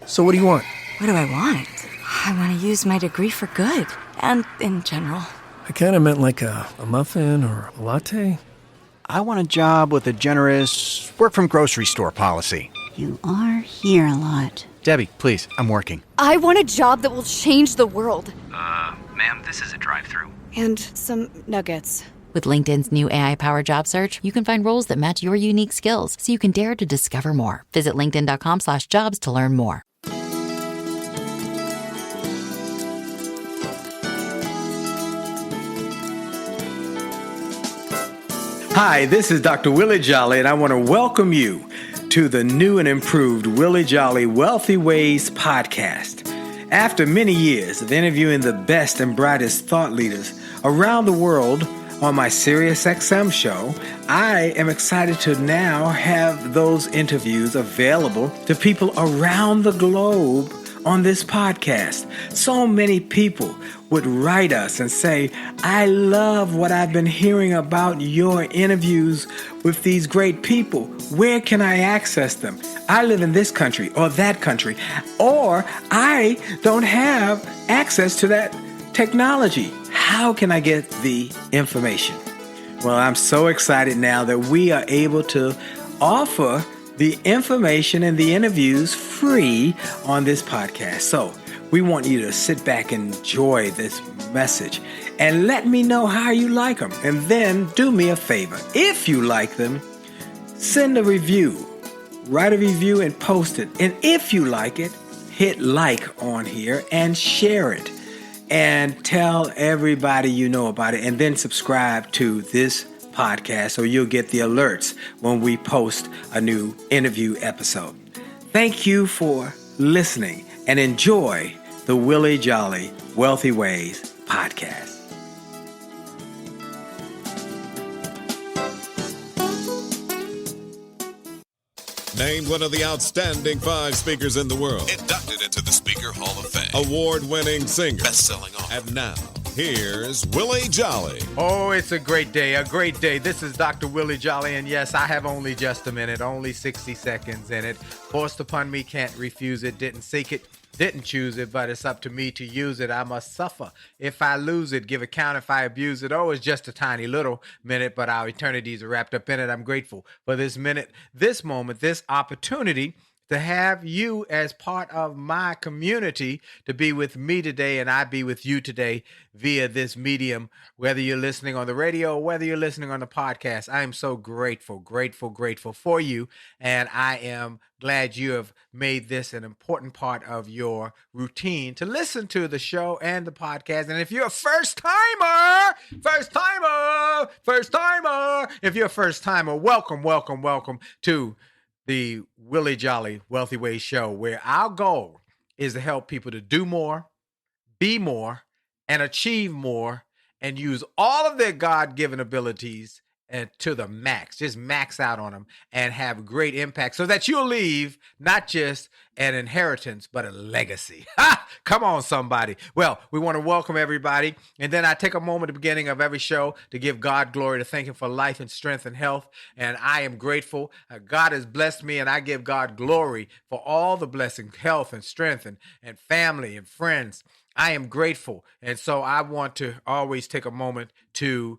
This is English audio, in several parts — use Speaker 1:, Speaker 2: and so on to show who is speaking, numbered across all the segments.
Speaker 1: So what do you want?
Speaker 2: What do I want? I want to use my degree for good. And in general.
Speaker 1: I kind of meant like a muffin or a latte.
Speaker 3: I want a job with a generous work-from-grocery-store policy.
Speaker 4: You are here a lot.
Speaker 3: Debbie, please, I'm working.
Speaker 5: I want a job that will change the world.
Speaker 6: Ma'am, this is a drive-thru.
Speaker 5: And some nuggets.
Speaker 7: With LinkedIn's new AI-powered job search, you can find roles that match your unique skills so you can dare to discover more. Visit linkedin.com/jobs to learn more.
Speaker 8: Hi, this is Dr. Willie Jolley, and I want to welcome you to the new and improved Willie Jolley Wealthy Ways podcast. After many years of interviewing the best and brightest thought leaders around the world on my SiriusXM show, I am excited to now have those interviews available to people around the globe on this podcast. So many people would write us and say, I love what I've been hearing about your interviews with these great people. Where can I access them? I live in this country or that country, or I don't have access to that technology. How can I get the information? Well, I'm so excited now that we are able to offer the information and the interviews free on this podcast. So we want you to sit back and enjoy this message and let me know how you like them. And then do me a favor. If you like them, send a review, write a review and post it. And if you like it, hit like on here and share it and tell everybody you know about it, and then subscribe to this podcast so you'll get the alerts when we post a new interview episode. Thank you for listening and enjoy the Willie Jolley Wealthy Ways podcast.
Speaker 9: Named one of the outstanding 5 speakers in the world.
Speaker 10: Inducted into the Speaker Hall of Fame.
Speaker 9: Award-winning singer.
Speaker 10: Best-selling author.
Speaker 9: And now, here's Willie Jolley.
Speaker 8: Oh, it's a great day, a great day. This is Dr. Willie Jolley, and yes, I have only just a minute, only 60 seconds in it. Forced upon me, can't refuse it, didn't seek it, didn't choose it, but it's up to me to use it. I must suffer if I lose it, give account if I abuse it. Oh, it's just a tiny little minute, but our eternities are wrapped up in it. I'm grateful for this minute, this moment, this opportunity to have you as part of my community, to be with me today, and I be with you today via this medium, whether you're listening on the radio or whether you're listening on the podcast. I am so grateful for you, and I am glad you have made this an important part of your routine to listen to the show and the podcast. And if you're a first-timer, if you're a first-timer, welcome to the Willie Jolley Wealthy Ways Show, where our goal is to help people to do more, be more, and achieve more, and use all of their God-given abilities and to the max, just max out on them and have great impact so that you'll leave not just an inheritance, but a legacy. Ha! Come on, somebody. Well, we want to welcome everybody. And then I take a moment at the beginning of every show to give God glory, to thank him for life and strength and health. And I am grateful. God has blessed me, and I give God glory for all the blessings, health and strength and family and friends. I am grateful. And so I want to always take a moment to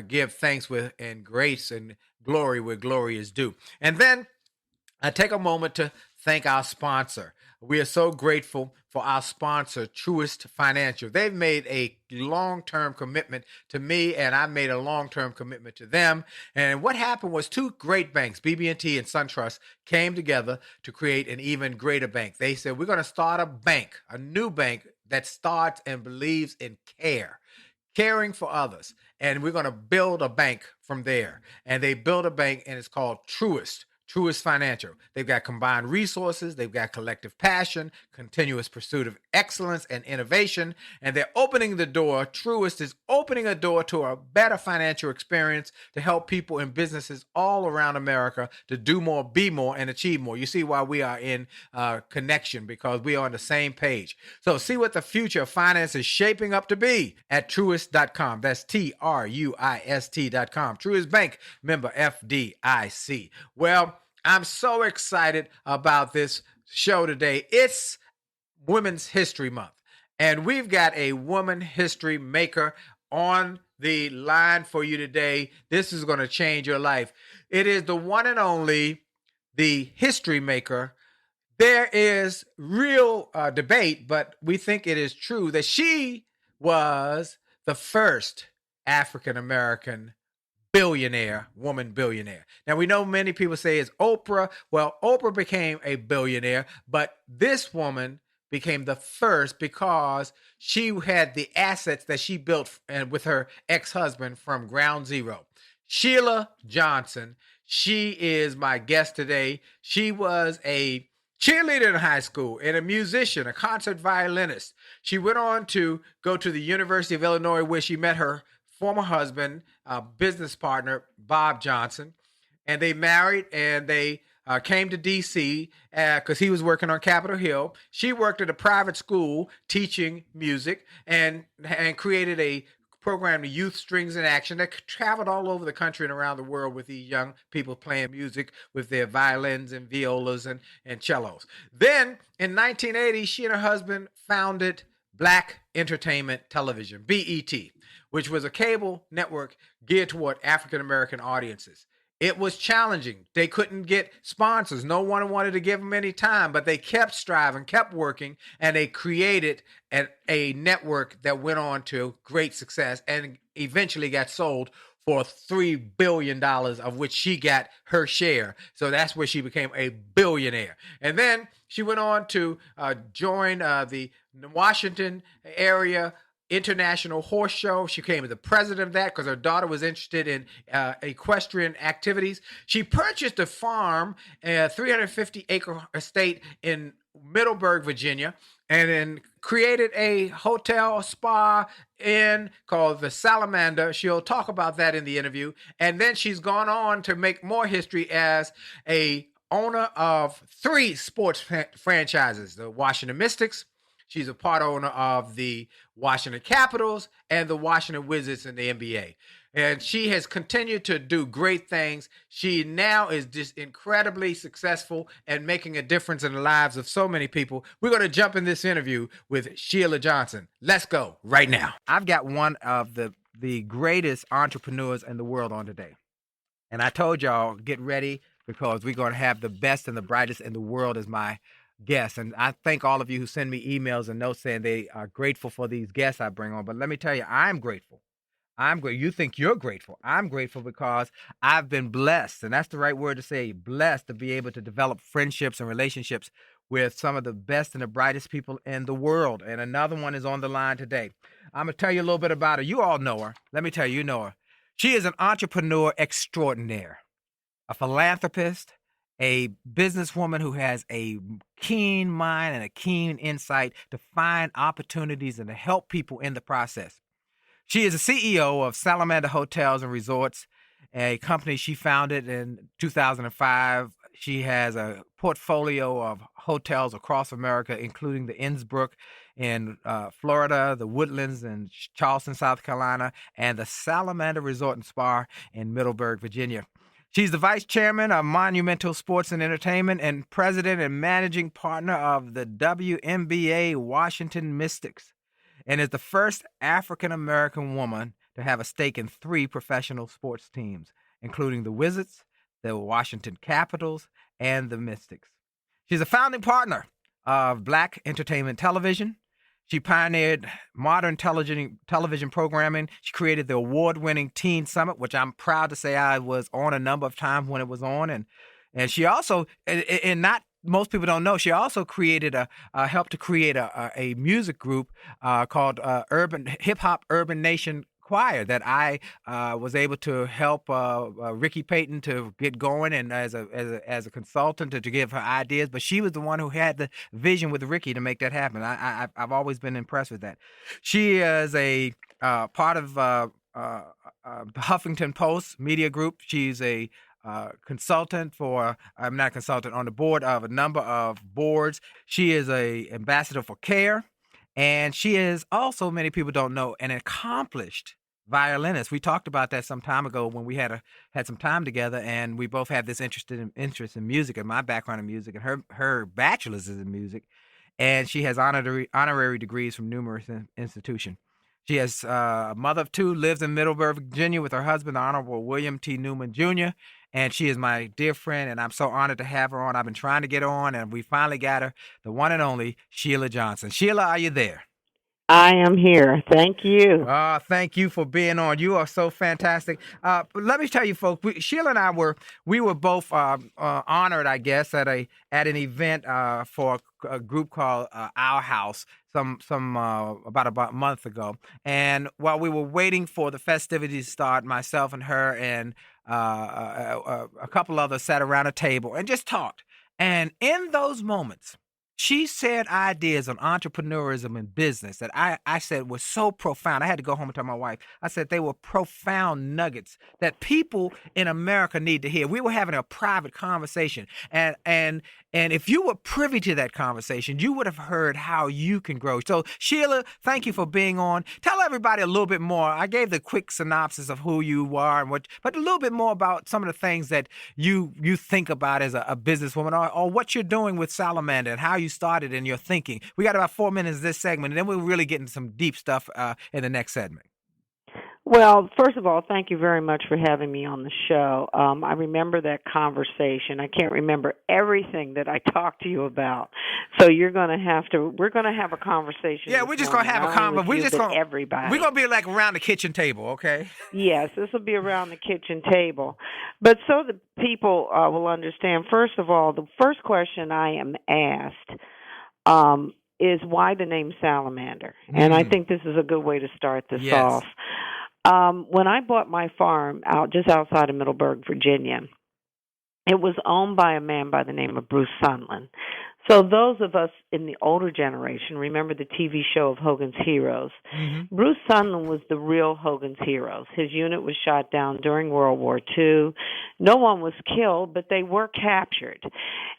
Speaker 8: give thanks with and grace and glory where glory is due. And then I take a moment to thank our sponsor. We are so grateful for our sponsor, Truist Financial. They've made a long-term commitment to me, and I made a long-term commitment to them. And what happened was 2 great banks, BB&T and SunTrust, came together to create an even greater bank. They said, we're going to start a bank, a new bank that starts and believes in caring for others. And we're going to build a bank from there. And they built a bank, and it's called Truist Financial. They've got combined resources. They've got collective passion, continuous pursuit of excellence and innovation. And they're opening the door. Truist is opening a door to a better financial experience to help people and businesses all around America to do more, be more, and achieve more. You see why we are in connection, because we are on the same page. So see what the future of finance is shaping up to be at Truist.com. That's Truist.com. Truist Bank, member FDIC. Well, I'm so excited about this show today. It's Women's History Month, and we've got a woman history maker on the line for you today. This is going to change your life. It is the one and only, the history maker. There is real debate, but we think it is true that she was the first African-American woman billionaire. Now, we know many people say it's Oprah. Well, Oprah became a billionaire, but this woman became the first because she had the assets that she built and with her ex-husband from ground zero. Sheila Johnson, she is my guest today. She was a cheerleader in high school and a musician, a concert violinist. She went on to go to the University of Illinois, where she met her former husband, business partner, Bob Johnson, and they married, and they came to D.C. Because he was working on Capitol Hill. She worked at a private school teaching music and created a program, the Youth Strings in Action, that traveled all over the country and around the world with these young people playing music with their violins and violas and cellos. Then in 1980, she and her husband founded Black Entertainment Television, BET, which was a cable network geared toward African-American audiences. It was challenging. They couldn't get sponsors. No one wanted to give them any time, but they kept striving, kept working, and they created a network that went on to great success and eventually got sold for $3 billion, of which she got her share. So that's where she became a billionaire. And then she went on to join the Washington area International Horse Show. She became the president of that because her daughter was interested in equestrian activities. She purchased a farm, a 350-acre estate in Middleburg, Virginia, and then created a hotel, spa inn called the Salamander. She'll talk about that in the interview. And then she's gone on to make more history as a owner of 3 sports franchises, the Washington Mystics. She's a part owner of the Washington Capitals and the Washington Wizards in the NBA. And she has continued to do great things. She now is just incredibly successful and making a difference in the lives of so many people. We're going to jump in this interview with Sheila Johnson. Let's go right now. I've got one of the greatest entrepreneurs in the world on today. And I told y'all, get ready, because we're going to have the best and the brightest in the world as my guests. And I thank all of you who send me emails and notes saying they are grateful for these guests I bring on. But let me tell you, I'm grateful. I'm grateful. You think you're grateful. I'm grateful because I've been blessed, and that's the right word to say, blessed, to be able to develop friendships and relationships with some of the best and the brightest people in the world. And another one is on the line today. I'm going to tell you a little bit about her. You all know her. Let me tell you, you know her. She is an entrepreneur extraordinaire, a philanthropist, a businesswoman who has a keen mind and a keen insight to find opportunities and to help people in the process. She is a CEO of Salamander Hotels and Resorts, a company she founded in 2005. She has a portfolio of hotels across America, including the Innsbruck in Florida, the Woodlands in Charleston, South Carolina, and the Salamander Resort and Spa in Middleburg, Virginia. She's the vice chairman of Monumental Sports and Entertainment and president and managing partner of the WNBA Washington Mystics, and is the first African-American woman to have a stake in 3 professional sports teams, including the Wizards, the Washington Capitals, and the Mystics. She's a founding partner of Black Entertainment Television. She pioneered modern television programming. She created the award-winning Teen Summit, which I'm proud to say I was on a number of times when it was on. And she also, and not most people don't know, she also created helped to create a music group called Hip Hop Urban Nation Choir that I was able to help Ricky Payton to get going, and as a consultant to give her ideas. But she was the one who had the vision with Ricky to make that happen. I've always been impressed with that. She is a part of the Huffington Post media group. She's a consultant on the board of a number of boards. She is a ambassador for CARE, and she is also, many people don't know, an accomplished violinist. We talked about that some time ago when we had some time together, and we both have this interest in music, and my background in music, and her bachelor's is in music, and she has honorary degrees from numerous institutions. She has a mother of two, lives in Middleburg, Virginia, with her husband, the Honorable William T. Newman Jr., and she is my dear friend, and I'm so honored to have her on. I've been trying to get her on, and we finally got her, the one and only Sheila Johnson. Sheila, are you there?
Speaker 11: I am here. Thank you.
Speaker 8: Thank you for being on. You are so fantastic. Let me tell you, folks, Sheila and I were both honored, I guess, at an event for a group called Our House about a month ago. And while we were waiting for the festivities to start, myself and her and a couple others sat around a table and just talked. And in those moments, she shared ideas on entrepreneurism and business that I said were so profound. I had to go home and tell my wife. I said they were profound nuggets that people in America need to hear. We were having a private conversation, and if you were privy to that conversation, you would have heard how you can grow. So, Sheila, thank you for being on. Tell everybody a little bit more. I gave the quick synopsis of who you are but a little bit more about some of the things that you think about as a businesswoman, or what you're doing with Salamander and how you started in your thinking. We got about 4 minutes of this segment, and then we'll really get into some deep stuff in the next segment.
Speaker 11: Well, first of all, thank you very much for having me on the show. I remember that conversation. I can't remember everything that I talked to you about. So we're going to have a conversation.
Speaker 8: Yeah, we're just going to have a conversation. We're just going
Speaker 11: everybody.
Speaker 8: We're going to be like around the kitchen table, okay?
Speaker 11: Yes, this will be around the kitchen table. But so the people will understand, first of all, the first question I am asked is why the name Salamander? And I think this is a good way to start this off. When I bought my farm just outside of Middleburg, Virginia, it was owned by a man by the name of Bruce Sunland. So those of us in the older generation remember the TV show of Hogan's Heroes. Mm-hmm. Bruce Sunland was the real Hogan's Heroes. His unit was shot down during World War II. No one was killed, but they were captured.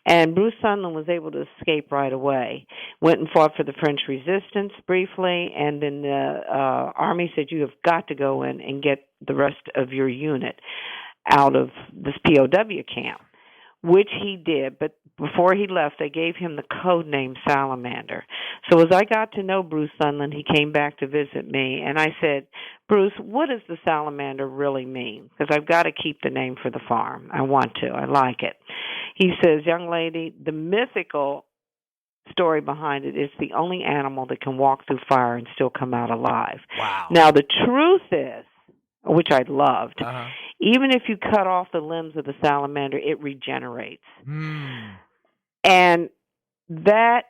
Speaker 11: And Bruce Sunland was able to escape right away. Went and fought for the French resistance briefly, and then the Army said, you have got to go in and get the rest of your unit out of this POW camp, which he did. But before he left, they gave him the code name Salamander. So as I got to know Bruce Sunland, he came back to visit me, and I said, Bruce, what does the Salamander really mean? Because I've got to keep the name for the farm. I want to. I like it. He says, young lady, the mythical story behind it is the only animal that can walk through fire and still come out alive.
Speaker 8: Wow.
Speaker 11: Now, the truth is, which I loved, even if you cut off the limbs of the salamander, it regenerates. And that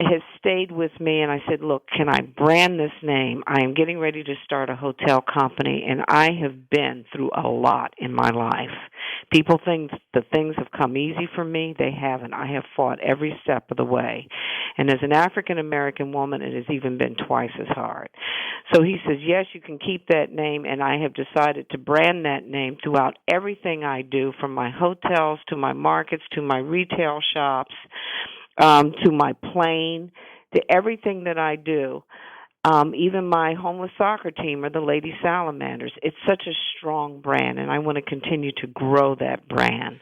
Speaker 11: has stayed with me, and I said, look, can I brand this name? I am getting ready to start a hotel company, and I have been through a lot in my life. People think the things have come easy for me. They haven't. I have fought every step of the way. And as an African-American woman, it has even been twice as hard. So he says, yes, you can keep that name, and I have decided to brand that name throughout everything I do, from my hotels to my markets to my retail shops, to my plane, to everything that I do. Even my homeless soccer team are the Lady Salamanders. It's such a strong brand, and I want to continue to grow that brand.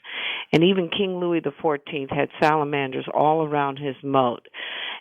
Speaker 11: And even King Louis XIV had salamanders all around his moat,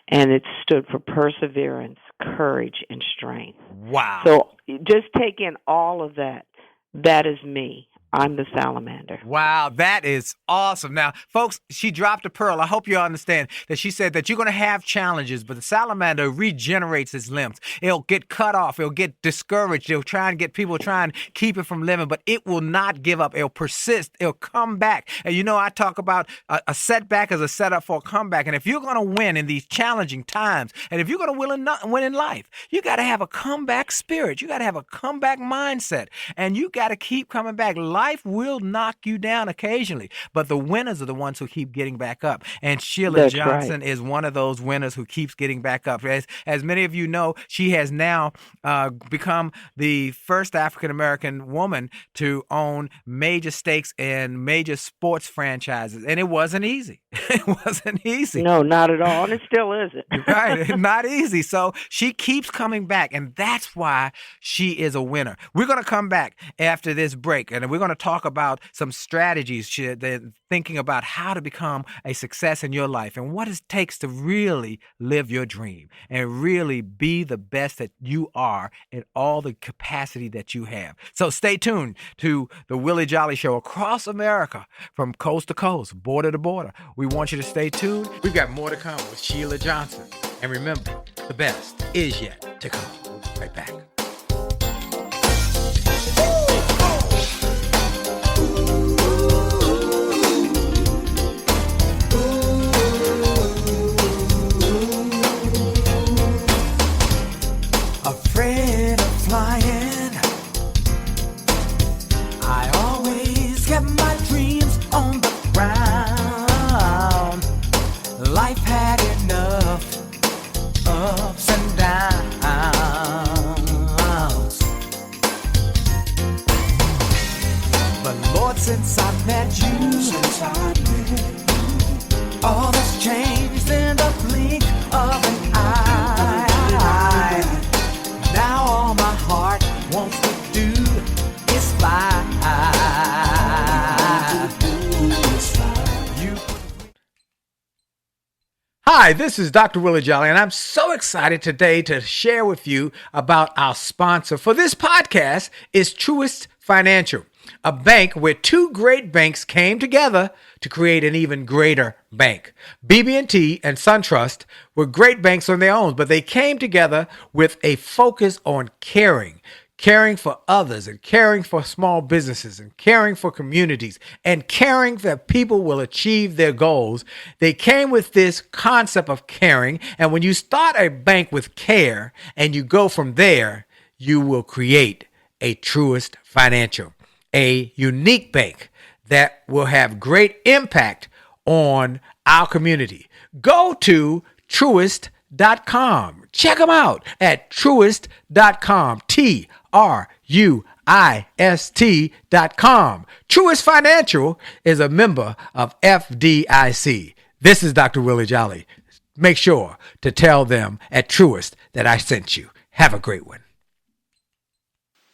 Speaker 11: and it stood for perseverance, courage, and strength.
Speaker 8: Wow.
Speaker 11: So just take in all of that. That is me. I'm the salamander.
Speaker 8: Wow, that is awesome. Now, folks, she dropped a pearl. I hope you understand that she said that you're going to have challenges, but the salamander regenerates its limbs. It'll get cut off. It'll get discouraged. It'll try and get people try and keep it from living, but it will not give up. It'll persist. It'll come back. And you know, I talk about a setback as a setup for a comeback. And if you're going to win in these challenging times, and if you're going to win in life, you got to have a comeback spirit. You got to have a comeback mindset, and you got to keep coming back. life will knock you down occasionally, but the winners are the ones who keep getting back up. And Sheila
Speaker 11: That's
Speaker 8: Johnson
Speaker 11: right.
Speaker 8: is one of those winners who keeps getting back up. As many of you know, she has now become the first African-American woman to own major stakes in major sports franchises. And it wasn't easy. It wasn't easy.
Speaker 11: No, not at all. And it still isn't.
Speaker 8: Right. Not easy. So she keeps coming back. And that's why she is a winner. We're going to come back after this break. And we're going to talk about some strategies, thinking about how to become a success in your life and what it takes to really live your dream and really be the best that you are in all the capacity that you have. So stay tuned to the Willie Jolley Show across America, from coast to coast, border to border. We want you to stay tuned. We've got more to come with Sheila Johnson. And remember, the best is yet to come. Right back. Afraid of flying, I always kept my dreams on the ground. Life had enough ups and downs, but Lord, since I met you, all that's changed in the blink of an eye. Now all my heart wants to do is fly. Hi, this is Dr. Willie Jolley, and I'm so excited today to share with you about our sponsor for this podcast is Truist Financial, a bank where two great banks came together to create an even greater bank. BB&T and SunTrust were great banks on their own, but they came together with a focus on caring for others and caring for small businesses and caring for communities and caring that people will achieve their goals. They came with this concept of caring. And when you start a bank with care and you go from there, you will create a Truist Financial, a unique bank that will have great impact on our community. Go to Truist.com. Check them out at Truist.com. Truist.com. Truist Financial is a member of FDIC. This is Dr. Willie Jolley. Make sure to tell them at Truist that I sent you. Have a great one.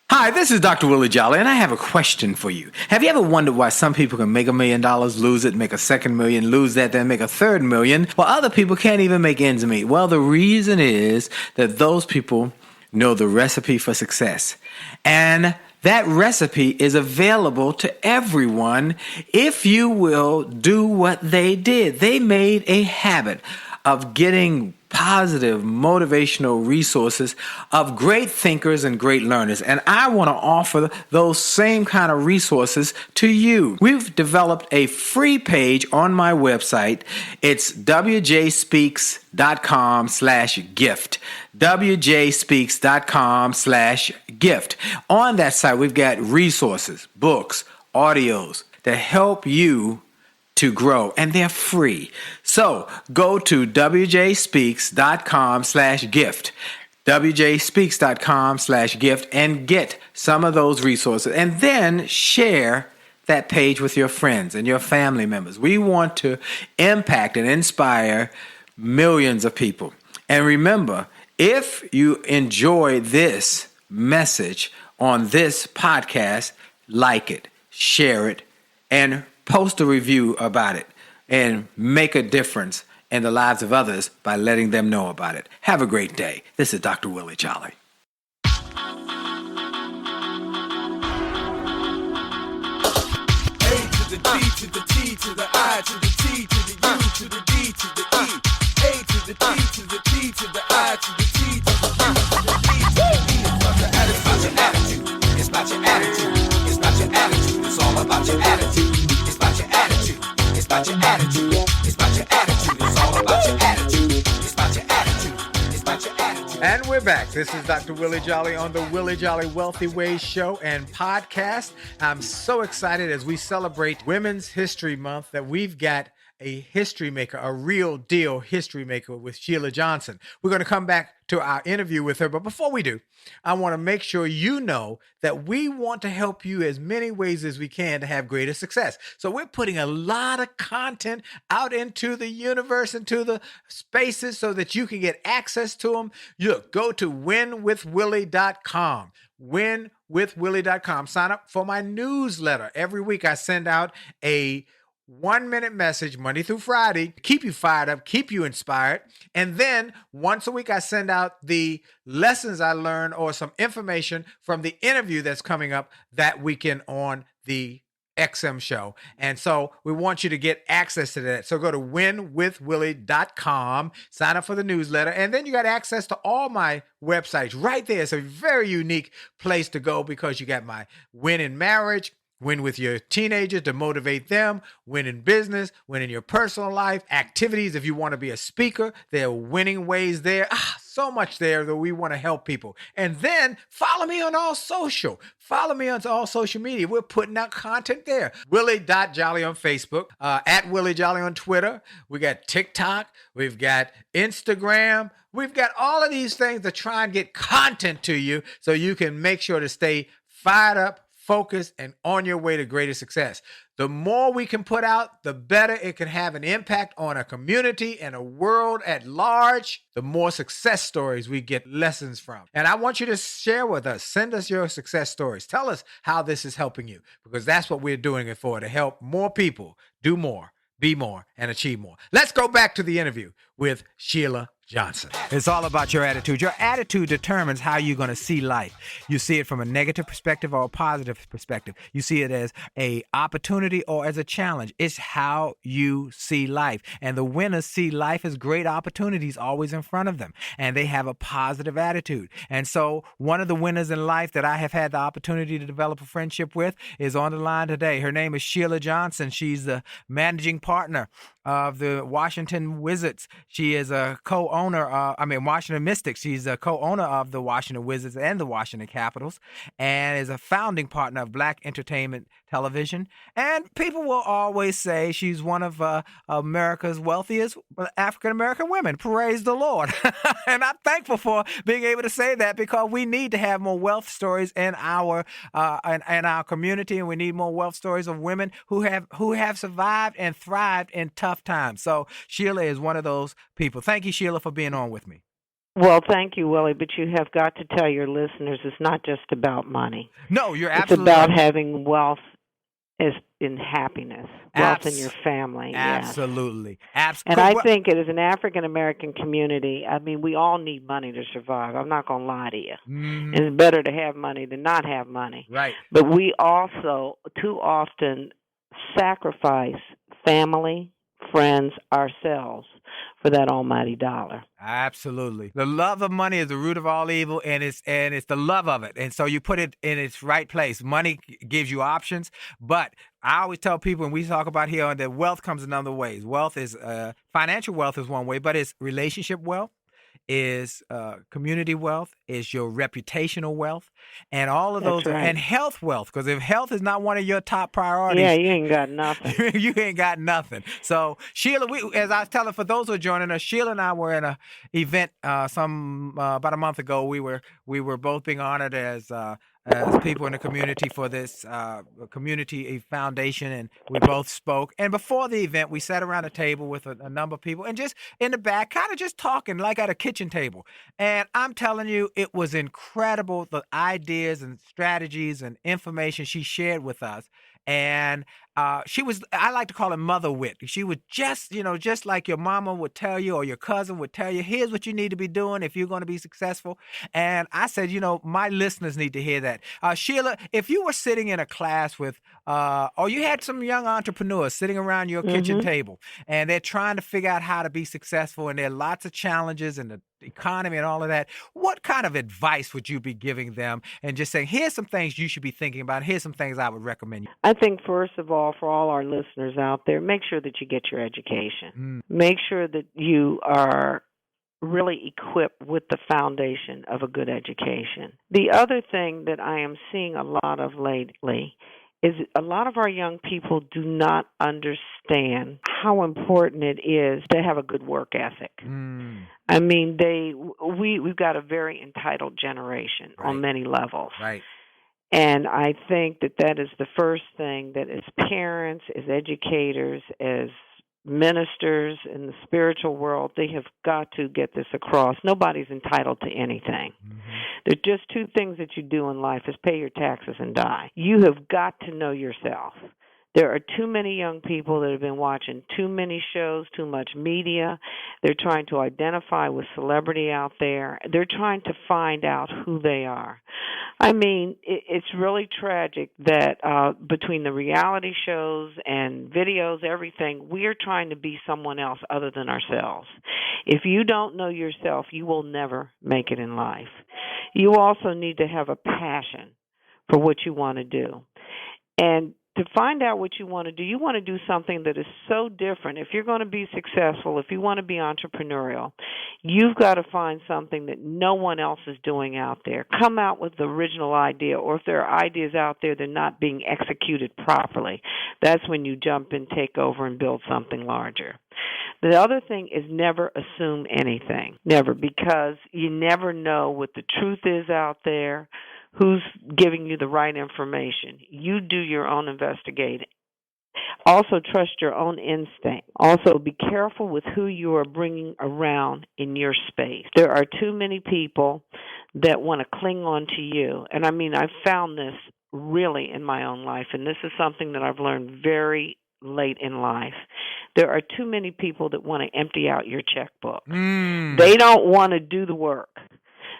Speaker 8: Hi, this is Dr. Willie Jolley, and I have a question for you. Have you ever wondered why some people can make $1 million, lose it, make a second million, lose that, then make a third million, while other people can't even make ends meet? Well, the reason is that those people know the recipe for success. And that recipe is available to everyone if you will do what they did. They made a habit of getting positive, motivational resources of great thinkers and great learners. And I want to offer those same kind of resources to you. We've developed a free page on my website. It's wjspeaks.com/gift. wjspeaks.com/gift. On that site, we've got resources, books, audios that help you to grow, and they're free. So go to wjspeaks.com/gift, wjspeaks.com/gift, and get some of those resources, and then share that page with your friends and your family members. We want to impact and inspire millions of people. And remember, if you enjoy this message on this podcast, like it, share it, and post a review about it, and make a difference in the lives of others by letting them know about it. Have a great day. This is Dr. Willie Jolley.
Speaker 10: A to the D to the T to the I to the T to the U to the D to the E. A to the D to the T to the I to the T to the U to the D to the E. It's about your attitude. It's about your attitude. It's about your attitude. It's all about your attitude. It's about your attitude. It's about your attitude. It's about your attitude. It's all about your attitude. It's about your attitude. It's about your attitude.
Speaker 8: And we're we're back. This is Dr. Willie Jolley on the Willie Jolley Wealthy Ways show and podcast. I'm so excited as we celebrate Women's History Month that we've got a history maker, a real deal history maker with Sheila Johnson. We're going to come back to our interview with her. But before we do, I want to make sure you know that we want to help you as many ways as we can to have greater success. So we're putting a lot of content out into the universe, into the spaces so that you can get access to them. Look, go to winwithwillie.com. winwithwillie.com. Sign up for my newsletter. Every week I send out a 1-minute message Monday through Friday, keep you fired up, keep you inspired. And then once a week, I send out the lessons I learned or some information from the interview that's coming up that weekend on the XM show. And so we want you to get access to that. So go to winwithwillie.com, sign up for the newsletter, and then you got access to all my websites right there. It's a very unique place to go because you got my Win in Marriage, Win with your teenagers to motivate them, win in business, win in your personal life, activities. If you want to be a speaker, there are winning ways there. So much there that we want to help people. And then follow me on all social. Follow me on all social media. We're putting out content there. Willie.Jolley on Facebook, at Willie Jolley on Twitter. We got TikTok. We've got Instagram. We've got all of these things to try and get content to you so you can make sure to stay fired up, focused, and on your way to greater success. The more we can put out, the better it can have an impact on a community and a world at large, the more success stories we get lessons from. And I want you to share with us. Send us your success stories. Tell us how this is helping you, because that's what we're doing it for, to help more people do more, be more, and achieve more. Let's go back to the interview with Sheila Johnson. It's all about your attitude. Your attitude determines how you're going to see life. You see it from a negative perspective or a positive perspective. You see it as an opportunity or as a challenge. It's how you see life. And the winners see life as great opportunities always in front of them. And they have a positive attitude. And so one of the winners in life that I have had the opportunity to develop a friendship with is on the line today. Her name is Sheila Johnson. She's the managing partner of the Washington Wizards. She is a Washington Mystics. She's a co-owner of the Washington Wizards and the Washington Capitals, and is a founding partner of Black Entertainment Television. And people will always say she's one of America's wealthiest African-American women. Praise the Lord. And I'm thankful for being able to say that, because we need to have more wealth stories in our community, and we need more wealth stories of women who have survived and thrived in tough times. So Sheila is one of those people. Thank you, Sheila, for being on with me.
Speaker 11: Well, thank you, Willie, but you have got to tell your listeners it's not just about money.
Speaker 8: No, you're absolutely
Speaker 11: It's about
Speaker 8: right.
Speaker 11: having wealth as in happiness, wealth in your family.
Speaker 8: Absolutely.
Speaker 11: Yes. And I think it is an African-American community. I mean, we all need money to survive. I'm not going to lie to you.
Speaker 8: Mm-hmm.
Speaker 11: It's better to have money than not have money.
Speaker 8: Right.
Speaker 11: But we also too often sacrifice family, friends, ourselves for that almighty dollar.
Speaker 8: Absolutely. The love of money is the root of all evil, and it's the love of it. And so you put it in its right place. Money gives you options, but I always tell people, and we talk about here, that wealth comes in other ways. Wealth is financial wealth is one way, but it's relationship wealth, is community wealth, is your reputational wealth, and all of those,
Speaker 11: right.
Speaker 8: And health wealth, because if health is not one of your top priorities,
Speaker 11: yeah, you ain't got nothing.
Speaker 8: you ain't got nothing. So Sheila, as I was telling, for those who are joining us, Sheila and I were in an event about a month ago. We were both being honored as people in the community for this community foundation, and we both spoke. And before the event, we sat around a table with a number of people, and just in the back, kind of just talking like at a kitchen table. And I'm telling you, it was incredible, the ideas and strategies and information she shared with us. And she was, I like to call it mother wit. She was just like your mama would tell you or your cousin would tell you, here's what you need to be doing if you're going to be successful. And I said, my listeners need to hear that. Sheila, if you were sitting in a class with, or you had some young entrepreneurs sitting around your kitchen table, and they're trying to figure out how to be successful, and there are lots of challenges in the economy and all of that, what kind of advice would you be giving them, and just saying, here's some things you should be thinking about, here's some things I would recommend you?
Speaker 11: I think, first of all, for all our listeners out there, make sure that you get your education. Make sure that you are really equipped with the foundation of a good education. The other thing that I am seeing a lot of lately is a lot of our young people do not understand how important it is to have a good work ethic. I mean, we've got a very entitled generation on many levels.
Speaker 8: Right.
Speaker 11: And I think that is the first thing that as parents, as educators, as ministers in the spiritual world, they have got to get this across. Nobody's entitled to anything. There's just two things that you do in life is pay your taxes and die. You have got to know yourself. There are too many young people that have been watching too many shows, too much media. They're trying to identify with celebrity out there. They're trying to find out who they are. I mean, it's really tragic that between the reality shows and videos, everything, we are trying to be someone else other than ourselves. If you don't know yourself, you will never make it in life. You also need to have a passion for what you want to do. And to find out what you want to do something that is so different. If you're going to be successful, if you want to be entrepreneurial, you've got to find something that no one else is doing out there. Come out with the original idea, or if there are ideas out there that are not being executed properly, that's when you jump and take over and build something larger. The other thing is never assume anything. Never, because you never know what the truth is out there, who's giving you the right information. You do your own investigating. Also, trust your own instinct. Also, be careful with who you are bringing around in your space. There are too many people that want to cling on to you. And I mean, I've found this really in my own life, and this is something that I've learned very late in life. There are too many people that want to empty out your checkbook. They don't want to do the work.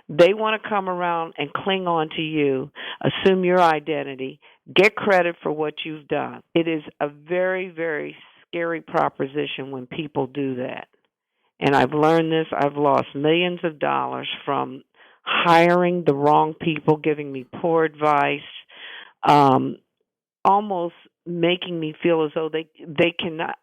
Speaker 11: They want to come around and cling on to you, assume your identity, get credit for what you've done. It is a very, very scary proposition when people do that. And I've learned this. I've lost millions of dollars from hiring the wrong people, giving me poor advice, almost making me feel as though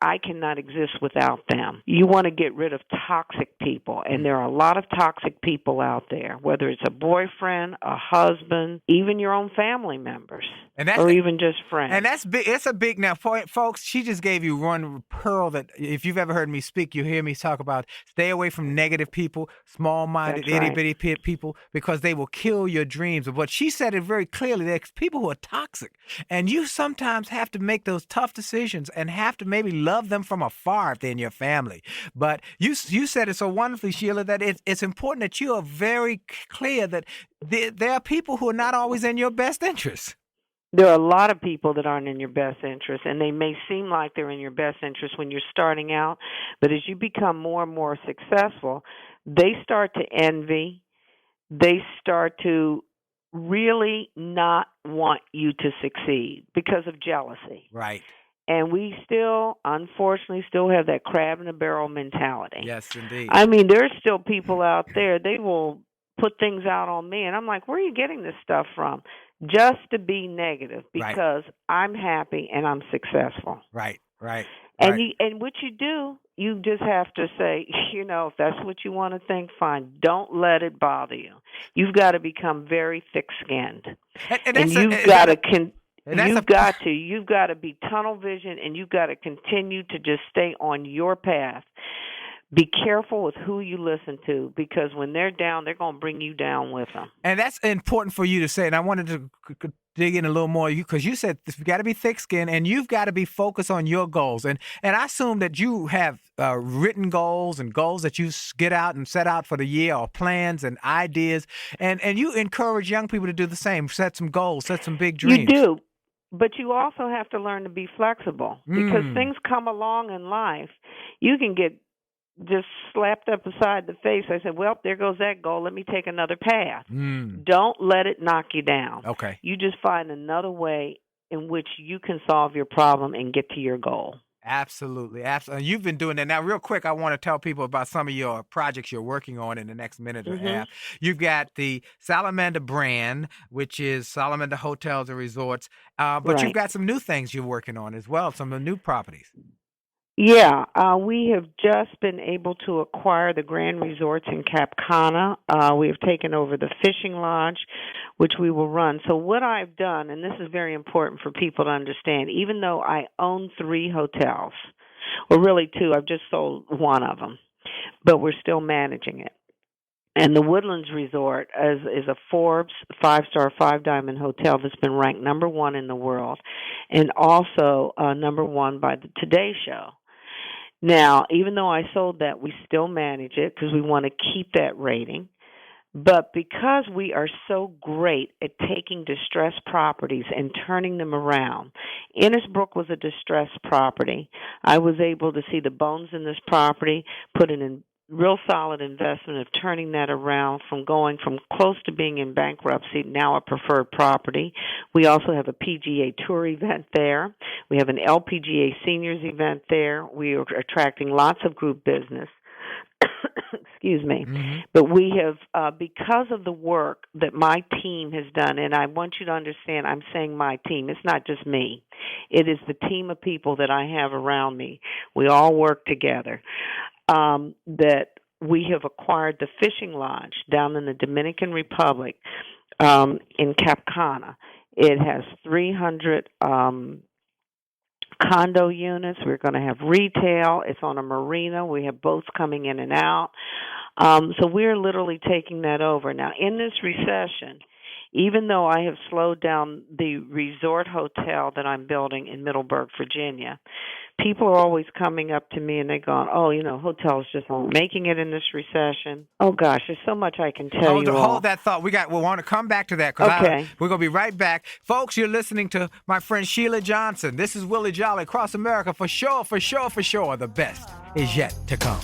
Speaker 11: I cannot exist without them. You want to get rid of toxic people, and there are a lot of toxic people out there, whether it's a boyfriend, a husband, even your own family members, or even just friends.
Speaker 12: And that's big. It's a big now, folks. She just gave you one pearl that if you've ever heard me speak, you hear me talk about stay away from negative people, small-minded, itty-bitty people, because they will kill your dreams. But she said it very clearly. There's people who are toxic, and you sometimes have to make those tough decisions and have to maybe love them from afar if they're in your family. But you said it so wonderfully, Sheila, that it's important that you are very clear that there are people who are not always in your best interest.
Speaker 11: There are a lot of people that aren't in your best interest, and they may seem like they're in your best interest when you're starting out, but as you become more and more successful, they start to envy. They start to really not want you to succeed because of jealousy.
Speaker 12: Right.
Speaker 11: And we still, unfortunately, have that crab in a barrel mentality.
Speaker 12: Yes, indeed.
Speaker 11: I mean, there's still people out there, they will put things out on me, and I'm like, where are you getting this stuff from? Just to be negative because I'm happy and I'm successful.
Speaker 12: Right.
Speaker 11: And what you do, you just have to say, if that's what you want to think, fine. Don't let it bother you. You've got to become very thick-skinned, and you've got to be tunnel vision, and you've got to continue to just stay on your path. Be careful with who you listen to, because when they're down, they're going to bring you down with them.
Speaker 12: And that's important for you to say. And I wanted to dig in a little more because you said you've got to be thick-skinned and you've got to be focused on your goals. And I assume that you have written goals and goals that you get out and set out for the year, or plans and ideas. And you encourage young people to do the same. Set some goals, set some big dreams.
Speaker 11: You do. But you also have to learn to be flexible because things come along in life. You can get just slapped up beside the face. I said, well, there goes that goal. Let me take another path. Don't let it knock you down.
Speaker 12: Okay.
Speaker 11: You just find another way in which you can solve your problem and get to your goal.
Speaker 12: Absolutely. You've been doing that. Now, real quick, I want to tell people about some of your projects you're working on in the next minute or half. You've got the Salamander brand, which is Salamander Hotels and Resorts, but you've got some new things you're working on as well, some of the new properties.
Speaker 11: Yeah, we have just been able to acquire the Grand Resorts in Cap Cana. We have taken over the fishing lodge, which we will run. So what I've done, and this is very important for people to understand, even though I own 3 hotels, or really 2, I've just sold one of them, but we're still managing it. And the Woodlands Resort is a Forbes 5-star 5-diamond hotel that's been ranked number 1 in the world, and also number 1 by the Today Show. Now, even though I sold that, we still manage it because we want to keep that rating. But because we are so great at taking distressed properties and turning them around, Innisbrook was a distressed property. I was able to see the bones in this property, put it in real solid investment of turning that around from going from close to being in bankruptcy, now a preferred property. We also have a PGA Tour event there. We have an LPGA Seniors event there. We are attracting lots of group business. Excuse me. Mm-hmm. But we have, because of the work that my team has done, and I want you to understand, I'm saying my team. It's not just me. It is the team of people that I have around me. We all work together. That we have acquired the fishing lodge down in the Dominican Republic in Cap Cana. It has 300 condo units. We're going to have retail. It's on a marina. We have boats coming in and out. So we're literally taking that over. Now, in this recession, even though I have slowed down the resort hotel that I'm building in Middleburg, Virginia, people are always coming up to me and they're going, oh, hotels just aren't making it in this recession. Oh, gosh, there's so much I can tell you all.
Speaker 12: Hold that thought. We want to come back to that.
Speaker 11: Okay.
Speaker 12: We're going to be right back. Folks, you're listening to my friend Sheila Johnson. This is Willie Jolley across America. For sure. The best is yet to come.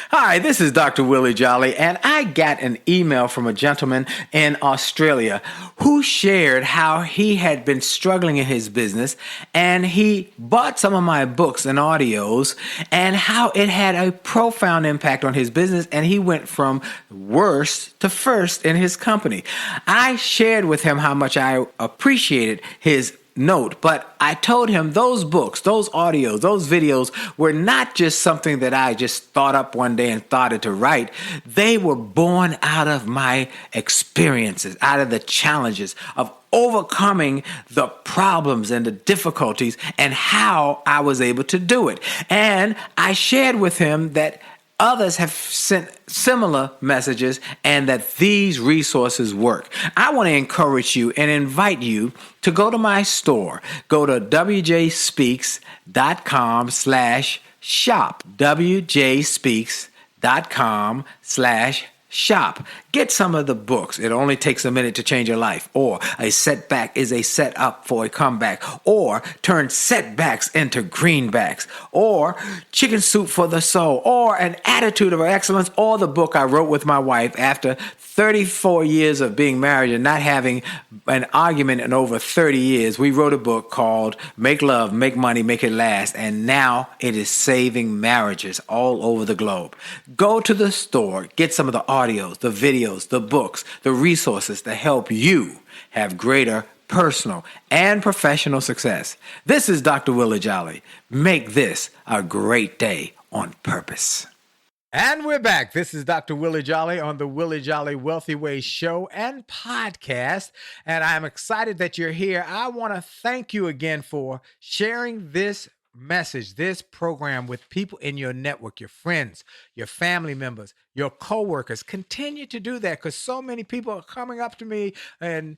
Speaker 8: Hi, this is Dr. Willie Jolley, and I got an email from a gentleman in Australia who shared how he had been struggling in his business, and he bought some of my books and audios, and how it had a profound impact on his business, and he went from worst to first in his company. I shared with him how much I appreciated his note, but I told him those books, those audios, those videos were not just something that I just thought up one day and started to write. They were born out of my experiences, out of the challenges of overcoming the problems and the difficulties and how I was able to do it. And I shared with him that others have sent similar messages and that these resources work. I want to encourage you and invite you to go to my store. Go to wjspeaks.com/shop. wjspeaks.com/shop. Get some of the books. It only takes a minute to change your life. Or a setback is a setup for a comeback. Or turn setbacks into greenbacks. Or chicken soup for the soul. Or an attitude of excellence. Or the book I wrote with my wife after 34 years of being married and not having an argument in over 30 years. We wrote a book called Make Love, Make Money, Make It Last. And now it is saving marriages all over the globe. Go to the store. Get some of the audios, the videos, the books, the resources to help you have greater personal and professional success. This is Dr. Willie Jolley. Make this a great day on purpose. And we're back. This is Dr. Willie Jolley on the Willie Jolley Wealthy Ways show and podcast. And I'm excited that you're here. I want to thank you again for sharing this message, this program with people in your network, your friends, your family members, your coworkers. Continue to do that because so many people are coming up to me in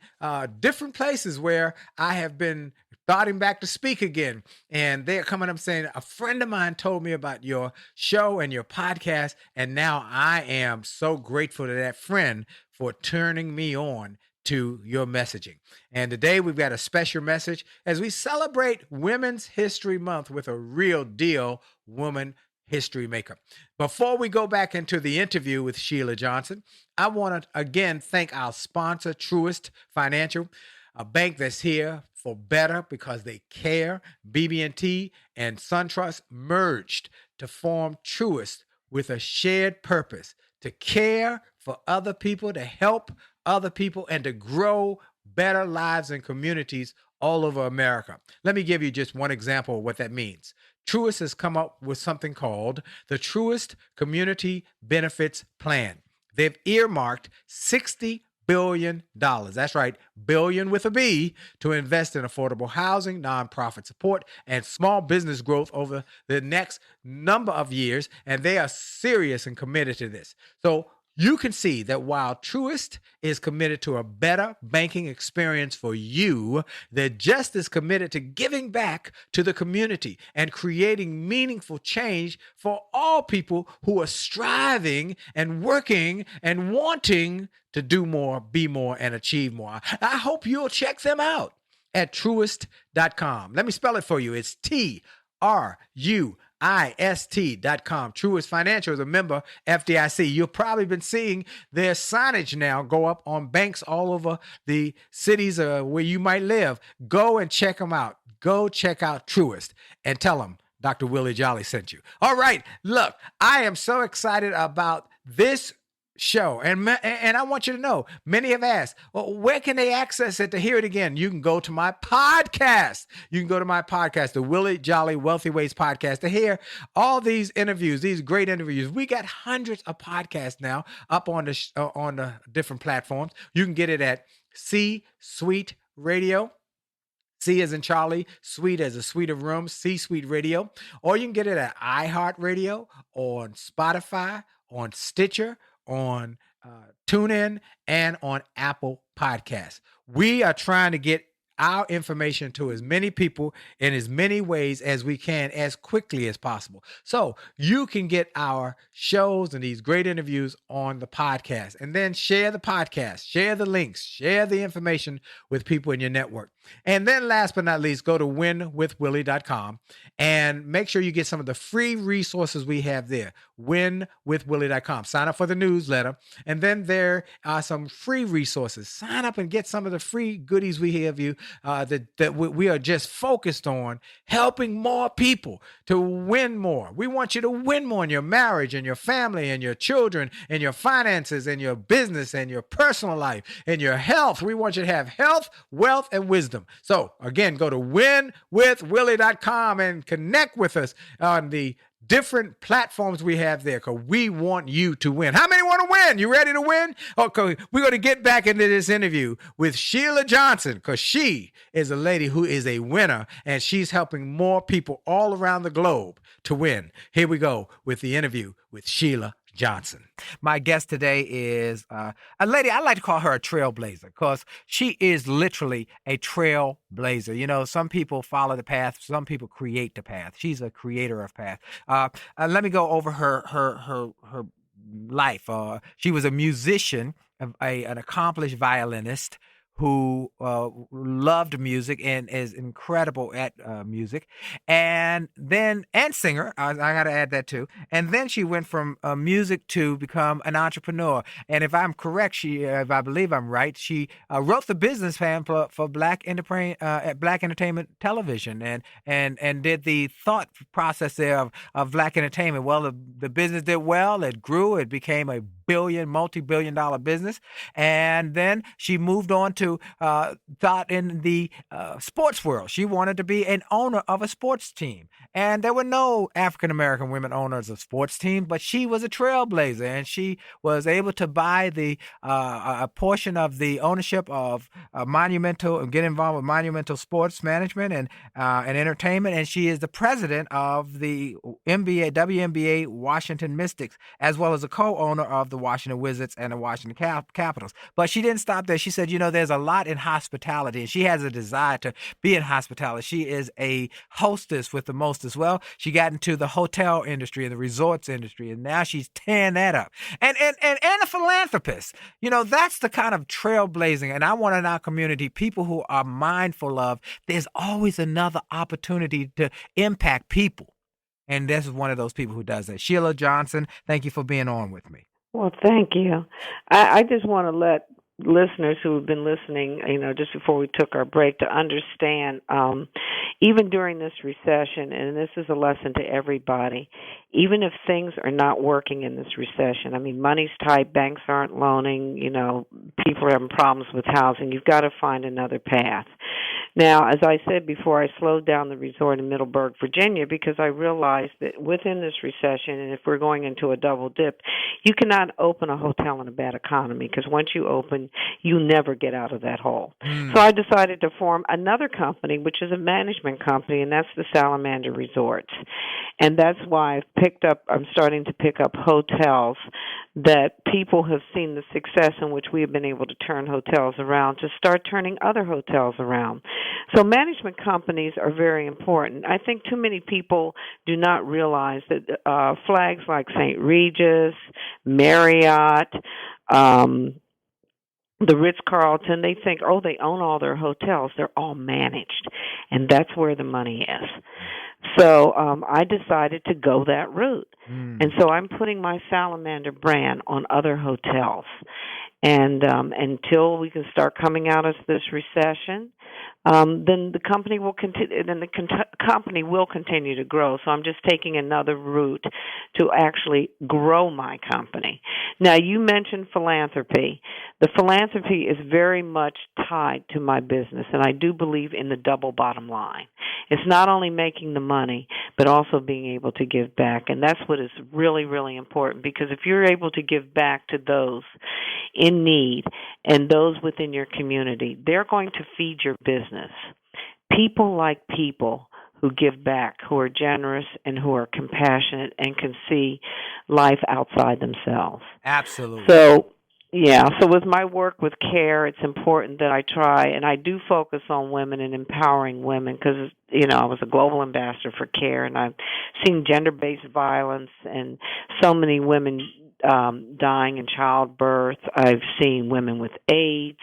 Speaker 8: different places where I have been starting back to speak again. And they're coming up saying, a friend of mine told me about your show and your podcast. And now I am so grateful to that friend for turning me on to your messaging. And today we've got a special message as we celebrate Women's History Month with a real deal woman history maker. Before we go back into the interview with Sheila Johnson, I want to again thank our sponsor, Truist Financial, a bank that's here for better because they care. BB&T and SunTrust merged to form Truist with a shared purpose to care for other people, to help other people, and to grow better lives and communities all over America. Let me give you just one example of what that means. Truist has come up with something called the Truist Community Benefits Plan. They've earmarked $60 billion. That's right, billion with a B, to invest in affordable housing, nonprofit support, and small business growth over the next number of years. And they are serious and committed to this. So you can see that while Truist is committed to a better banking experience for you, they're just as committed to giving back to the community and creating meaningful change for all people who are striving and working and wanting to do more, be more, and achieve more. I hope you'll check them out at Truist.com. Let me spell it for you. It's TRUIST.com. Truist Financial is a member FDIC. You've probably been seeing their signage now go up on banks all over the cities where you might live. Go and check them out. Go check out Truist and tell them Dr. Willie Jolley sent you. All right, look, I am so excited about this show. And I want you to know, many have asked, well, where can they access it to hear it again? You can go to my podcast. You can go to my podcast, the Willie Jolley Wealthy Ways podcast, to hear all these interviews, these great interviews. We got hundreds of podcasts now up on the different platforms. You can get it at C Suite Radio. C as in Charlie, Suite as a suite of rooms, C Suite Radio. Or you can get it at iHeartRadio, on Spotify, on Stitcher, on TuneIn, and on Apple Podcasts. We are trying to get our information to as many people in as many ways as we can, as quickly as possible. So you can get our shows and these great interviews on the podcast, and then share the podcast, share the links, share the information with people in your network. And then last but not least, go to winwithwillie.com and make sure you get some of the free resources we have there. Winwithwillie.com. Sign up for the newsletter. And then there are some free resources. Sign up and get some of the free goodies we have you that we are just focused on helping more people to win more. We want you to win more in your marriage and your family and your children and your finances and your business and your personal life and your health. We want you to have health, wealth, and wisdom. So again, go to winwithwillie.com and connect with us on the different platforms we have there, because we want you to win. How many want to win? You ready to win? Okay, we're going to get back into this interview with Sheila Johnson, because she is a lady who is a winner, and she's helping more people all around the globe to win. Here we go with the interview with Sheila Johnson.
Speaker 12: My guest today is a lady, I like to call her a trailblazer, because she is literally a trailblazer. You know, some people follow the path, some people create the path. She's a creator of path. Let me go over her life. She was a musician, an accomplished violinist who loved music and is incredible at music, and singer. I got to add that too. And then she went from music to become an entrepreneur. And if I'm correct, if I believe I'm right, she wrote the business plan for Black Entertainment Television, and did the thought process there of Black entertainment. Well, the business did well. It grew. It became a multi-billion-dollar business. And then she moved on to thought in the sports world. She wanted to be an owner of a sports team. And there were no African-American women owners of sports teams, but she was a trailblazer, and she was able to buy a portion of the ownership of Monumental and get involved with Monumental Sports Management and Entertainment. And she is the president of the WNBA Washington Mystics, as well as a co-owner of the Washington Wizards and the Washington Capitals. But she didn't stop there. She said, there's a lot in hospitality, and she has a desire to be in hospitality. She is a hostess with the most as well. She got into the hotel industry and the resorts industry, and now she's tearing that up. And a philanthropist. That's the kind of trailblazing. And I want in our community people who are mindful of there's always another opportunity to impact people. And this is one of those people who does that. Sheila Johnson, thank you for being on with me.
Speaker 11: Well, thank you. I just want to let listeners who have been listening, just before we took our break, to understand, even during this recession, and this is a lesson to everybody, even if things are not working in this recession, I mean, money's tight, banks aren't loaning, people are having problems with housing, you've got to find another path. Now, as I said before, I slowed down the resort in Middleburg, Virginia, because I realized that within this recession, and if we're going into a double dip, you cannot open a hotel in a bad economy, because once you open, you never get out of that hole. So I decided to form another company, which is a management company, and that's the Salamander Resorts. And that's why I'm starting to pick up hotels that people have seen the success in which we have been able to turn hotels around, to start turning other hotels around. So management companies are very important. I think too many people do not realize that flags like St. Regis, Marriott, the Ritz-Carlton, they think, they own all their hotels. They're all managed, and that's where the money is. So I decided to go that route. And so I'm putting my Salamander brand on other hotels. And until we can start coming out of this recession, then the company will continue. Then the company will continue to grow. So I'm just taking another route to actually grow my company. Now, you mentioned philanthropy. The philanthropy is very much tied to my business, and I do believe in the double bottom line. It's not only making the money, but also being able to give back, and that's what is really, really important. Because if you're able to give back to those in need and those within your community, they're going to feed your business. People like people who give back, who are generous and who are compassionate and can see life outside themselves.
Speaker 12: Absolutely.
Speaker 11: So with my work with CARE, it's important that I try, and I do focus on women and empowering women, because, I was a global ambassador for CARE, and I've seen gender-based violence and so many women dying in childbirth. I've seen women with AIDS.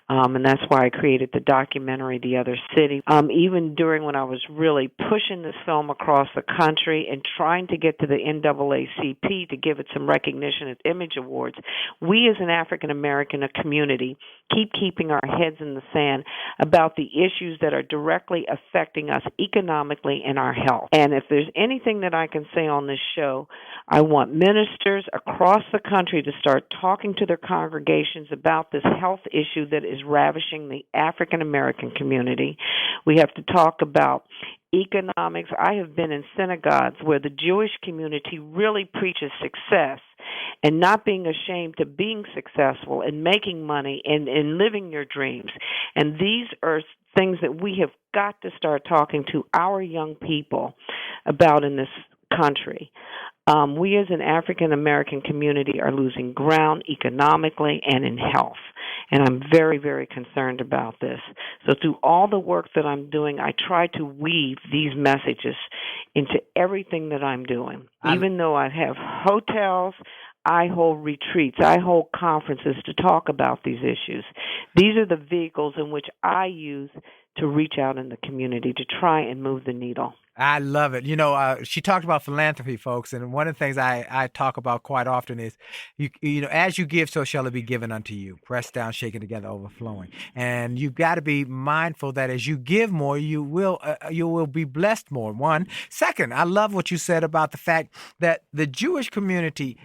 Speaker 11: And that's why I created the documentary, The Other City. Even during when I was really pushing this film across the country and trying to get to the NAACP to give it some recognition at Image Awards, we as an African-American community keep keeping our heads in the sand about the issues that are directly affecting us economically and our health. And if there's anything that I can say on this show, I want ministers across the country to start talking to their congregations about this health issue that is ravishing the African American community. We have to talk about economics. I have been in synagogues where the Jewish community really preaches success and not being ashamed of being successful and making money and living your dreams. And these are things that we have got to start talking to our young people about in this country. We as an African American community are losing ground economically and in health. And I'm very, very concerned about this. So through all the work that I'm doing, I try to weave these messages into everything that I'm doing. Even though I have hotels, I hold retreats, I hold conferences to talk about these issues. These are the vehicles in which I use to reach out in the community to try and move the needle.
Speaker 12: I love it. She talked about philanthropy, folks, and one of the things I talk about quite often is, as you give, so shall it be given unto you. Pressed down, shaken together, overflowing. And you've got to be mindful that as you give more, you will be blessed more. One. Second, I love what you said about the fact that the Jewish community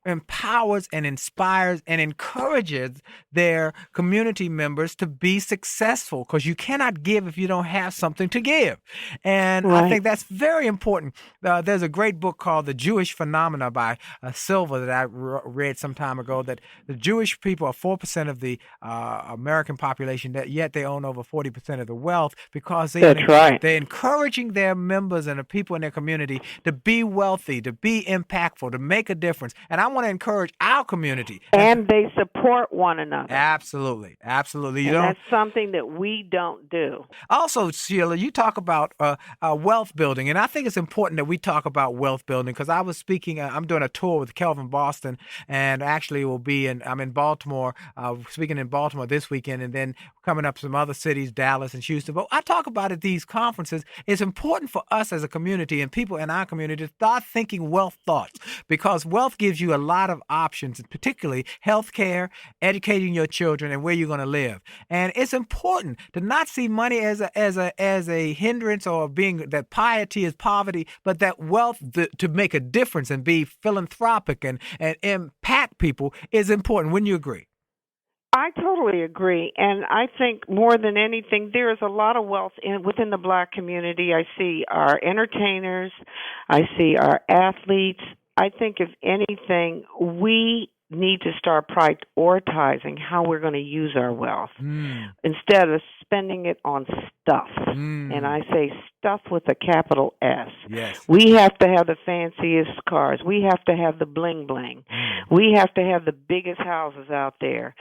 Speaker 12: empowers and inspires and encourages their community members to be successful, because you cannot give if you don't have something to give. And I think that's very important. There's a great book called The Jewish Phenomena by Silva that I read some time ago, that the Jewish people are 4% of the American population, that yet they own over 40% of the wealth, because they're encouraging their members and the people in their community to be wealthy, to be impactful, to make a difference. And I want to encourage our community.
Speaker 11: And they support one another.
Speaker 12: Absolutely.
Speaker 11: That's something that we don't do.
Speaker 12: Also, Sheila, you talk about wealth building, and I think it's important that we talk about wealth building, because I was speaking, I'm doing a tour with Kelvin Boston, and actually I'm in Baltimore, speaking in Baltimore this weekend, and then coming up some other cities, Dallas and Houston. But I talk about at these conferences, it's important for us as a community and people in our community to start thinking wealth thoughts, because wealth gives you a lot of options, particularly health care, educating your children, and where you're going to live. And it's important to not see money as a hindrance or being that piety is poverty, but that wealth to make a difference and be philanthropic and impact people is important. Wouldn't you agree?
Speaker 11: I totally agree, and I think more than anything, there is a lot of wealth within the Black community. I see our entertainers, I see our athletes. I think if anything, we need to start prioritizing how we're going to use our wealth instead of spending it on stuff. And I say stuff with a capital S.
Speaker 12: Yes.
Speaker 11: We have to have the fanciest cars. We have to have the bling bling. We have to have the biggest houses out there.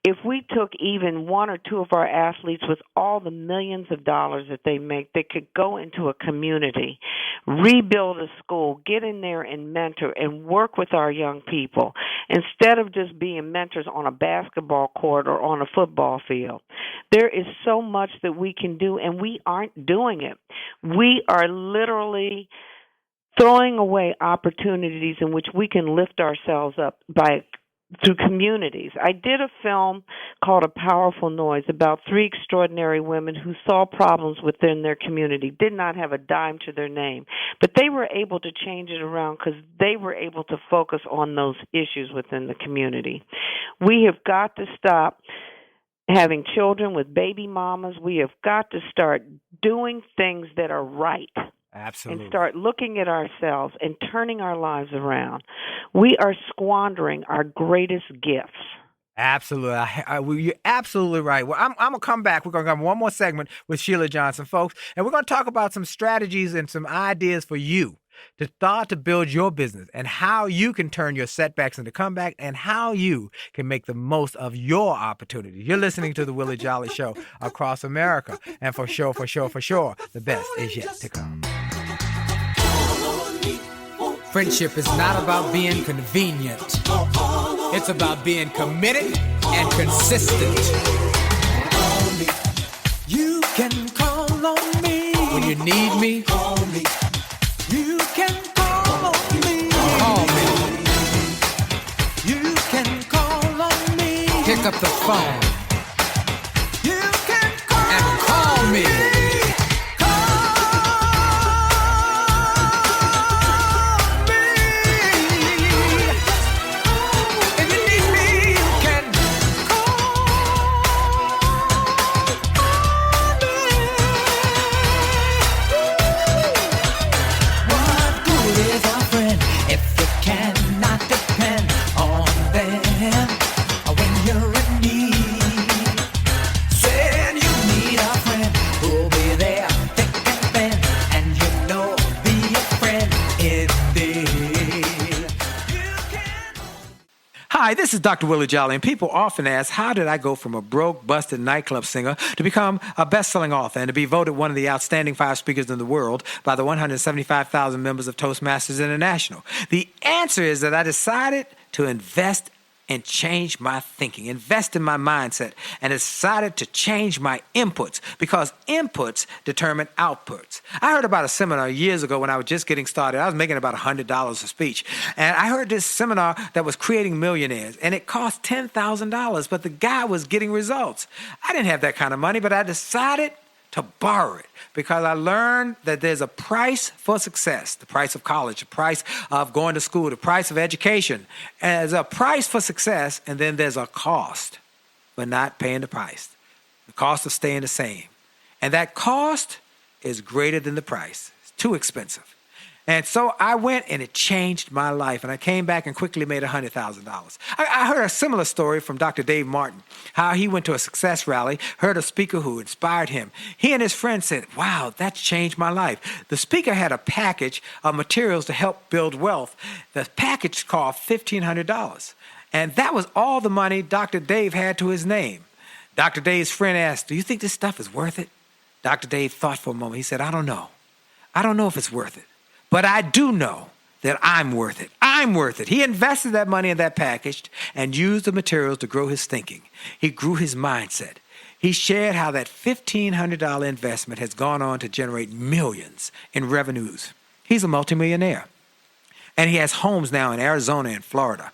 Speaker 11: If we took even one or two of our athletes with all the millions of dollars that they make, they could go into a community, rebuild a school, get in there and mentor and work with our young people instead of just being mentors on a basketball court or on a football field. There is so much that we can do, and we aren't doing it. We are literally throwing away opportunities in which we can lift ourselves up through communities. I did a film called A Powerful Noise about 3 extraordinary women who saw problems within their community, did not have a dime to their name, but they were able to change it around because they were able to focus on those issues within the community. We have got to stop having children with baby mamas. We have got to start doing things that are right.
Speaker 12: Absolutely.
Speaker 11: And start looking at ourselves and turning our lives around. We are squandering our greatest gifts.
Speaker 12: Absolutely. You're absolutely right. Well, I'm going to come back. We're going to have one more segment with Sheila Johnson, folks, and we're going to talk about some strategies and some ideas for you to start to build your business and how you can turn your setbacks into comeback and how you can make the most of your opportunity. You're listening to the Willie Jolley Show across America. And for sure, the best is yet to come.
Speaker 13: Friendship is not about being convenient. It's about being committed and consistent. You can call on me when you need me. Call me. You can call on me. Call me. You can call on me. Pick up the phone. You can call me.
Speaker 12: Hi, this is Dr. Willie Jolley, and people often ask, how did I go from a broke, busted nightclub singer to become a best-selling author and to be voted one of the outstanding 5 speakers in the world by the 175,000 members of Toastmasters International? The answer is that I decided to invest and change my thinking, invest in my mindset, and decided to change my inputs because inputs determine outputs. I heard about a seminar years ago when I was just getting started. I was making about $100 a speech. And I heard this seminar that was creating millionaires, and it cost $10,000, but the guy was getting results. I didn't have that kind of money, but I decided to borrow it because I learned that there's a price for success, the price of college, the price of going to school, the price of education. And there's a price for success, and then there's a cost for not paying the price, the cost of staying the same. And that cost is greater than the price. It's too expensive. And so I went, and it changed my life. And I came back and quickly made $100,000. I heard a similar story from Dr. Dave Martin, how he went to a success rally, heard a speaker who inspired him. He and his friends said, wow, that's changed my life. The speaker had a package of materials to help build wealth. The package cost $1,500. And that was all the money Dr. Dave had to his name. Dr. Dave's friend asked, do you think this stuff is worth it? Dr. Dave thought for a moment. He said, I don't know. I don't know if it's worth it. But I do know that I'm worth it. I'm worth it. He invested that money in that package and used the materials to grow his thinking. He grew his mindset. He shared how that $1,500 investment has gone on to generate millions in revenues. He's a multimillionaire. And he has homes now in Arizona and Florida.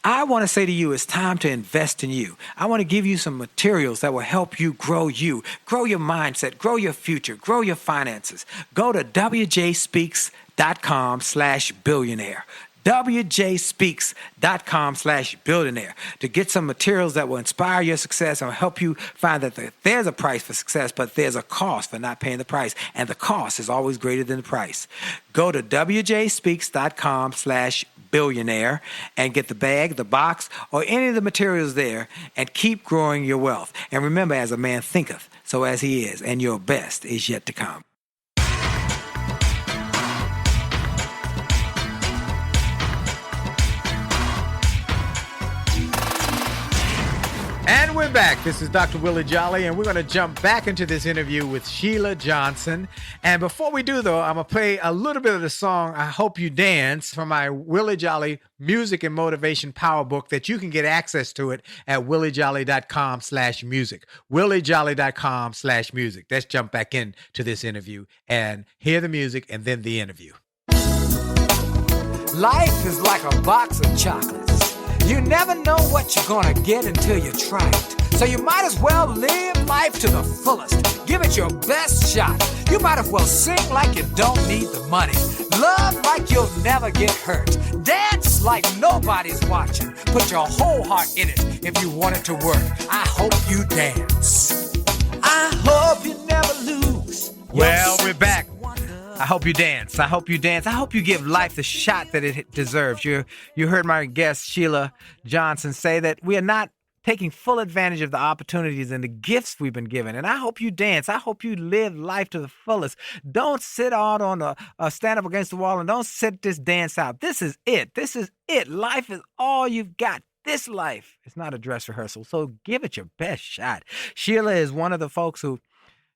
Speaker 12: I want to say to you, it's time to invest in you. I want to give you some materials that will help you, grow your mindset, grow your future, grow your finances. Go to wjspeaks.com/billionaire. wjspeaks.com/billionaire to get some materials that will inspire your success and help you find that there's a price for success, but there's a cost for not paying the price. And the cost is always greater than the price. Go to wjspeaks.com/billionaire and get the bag, the box, or any of the materials there and keep growing your wealth. And remember, as a man thinketh, so as he is, and your best is yet to come.
Speaker 8: And we're back. This is Dr. Willie Jolley, and we're going to jump back into this interview with Sheila Johnson. And before we do, though, I'm going to play a little bit of the song I Hope You Dance from my Willie Jolley Music and Motivation Power Book that you can get access to it at williejolly.com/music. williejolly.com/music. Let's jump back into this interview and hear the music and then the interview.
Speaker 13: Life is like a box of chocolates. You never know what you're gonna get until you try it. So you might as well live life to the fullest. Give it your best shot. You might as well sing like you don't need the money. Love like you'll never get hurt. Dance like nobody's watching. Put your whole heart in it if you want it to work. I hope you dance. I hope you never lose.
Speaker 12: Well, we're back. I hope you dance. I hope you dance. I hope you give life the shot that it deserves. You heard my guest, Sheila Johnson, say that we are not taking full advantage of the opportunities and the gifts we've been given. And I hope you dance. I hope you live life to the fullest. Don't sit out on a stand up against the wall and don't sit this dance out. This is it. This is it. Life is all you've got. This life is not a dress rehearsal. So give it your best shot. Sheila is one of the folks who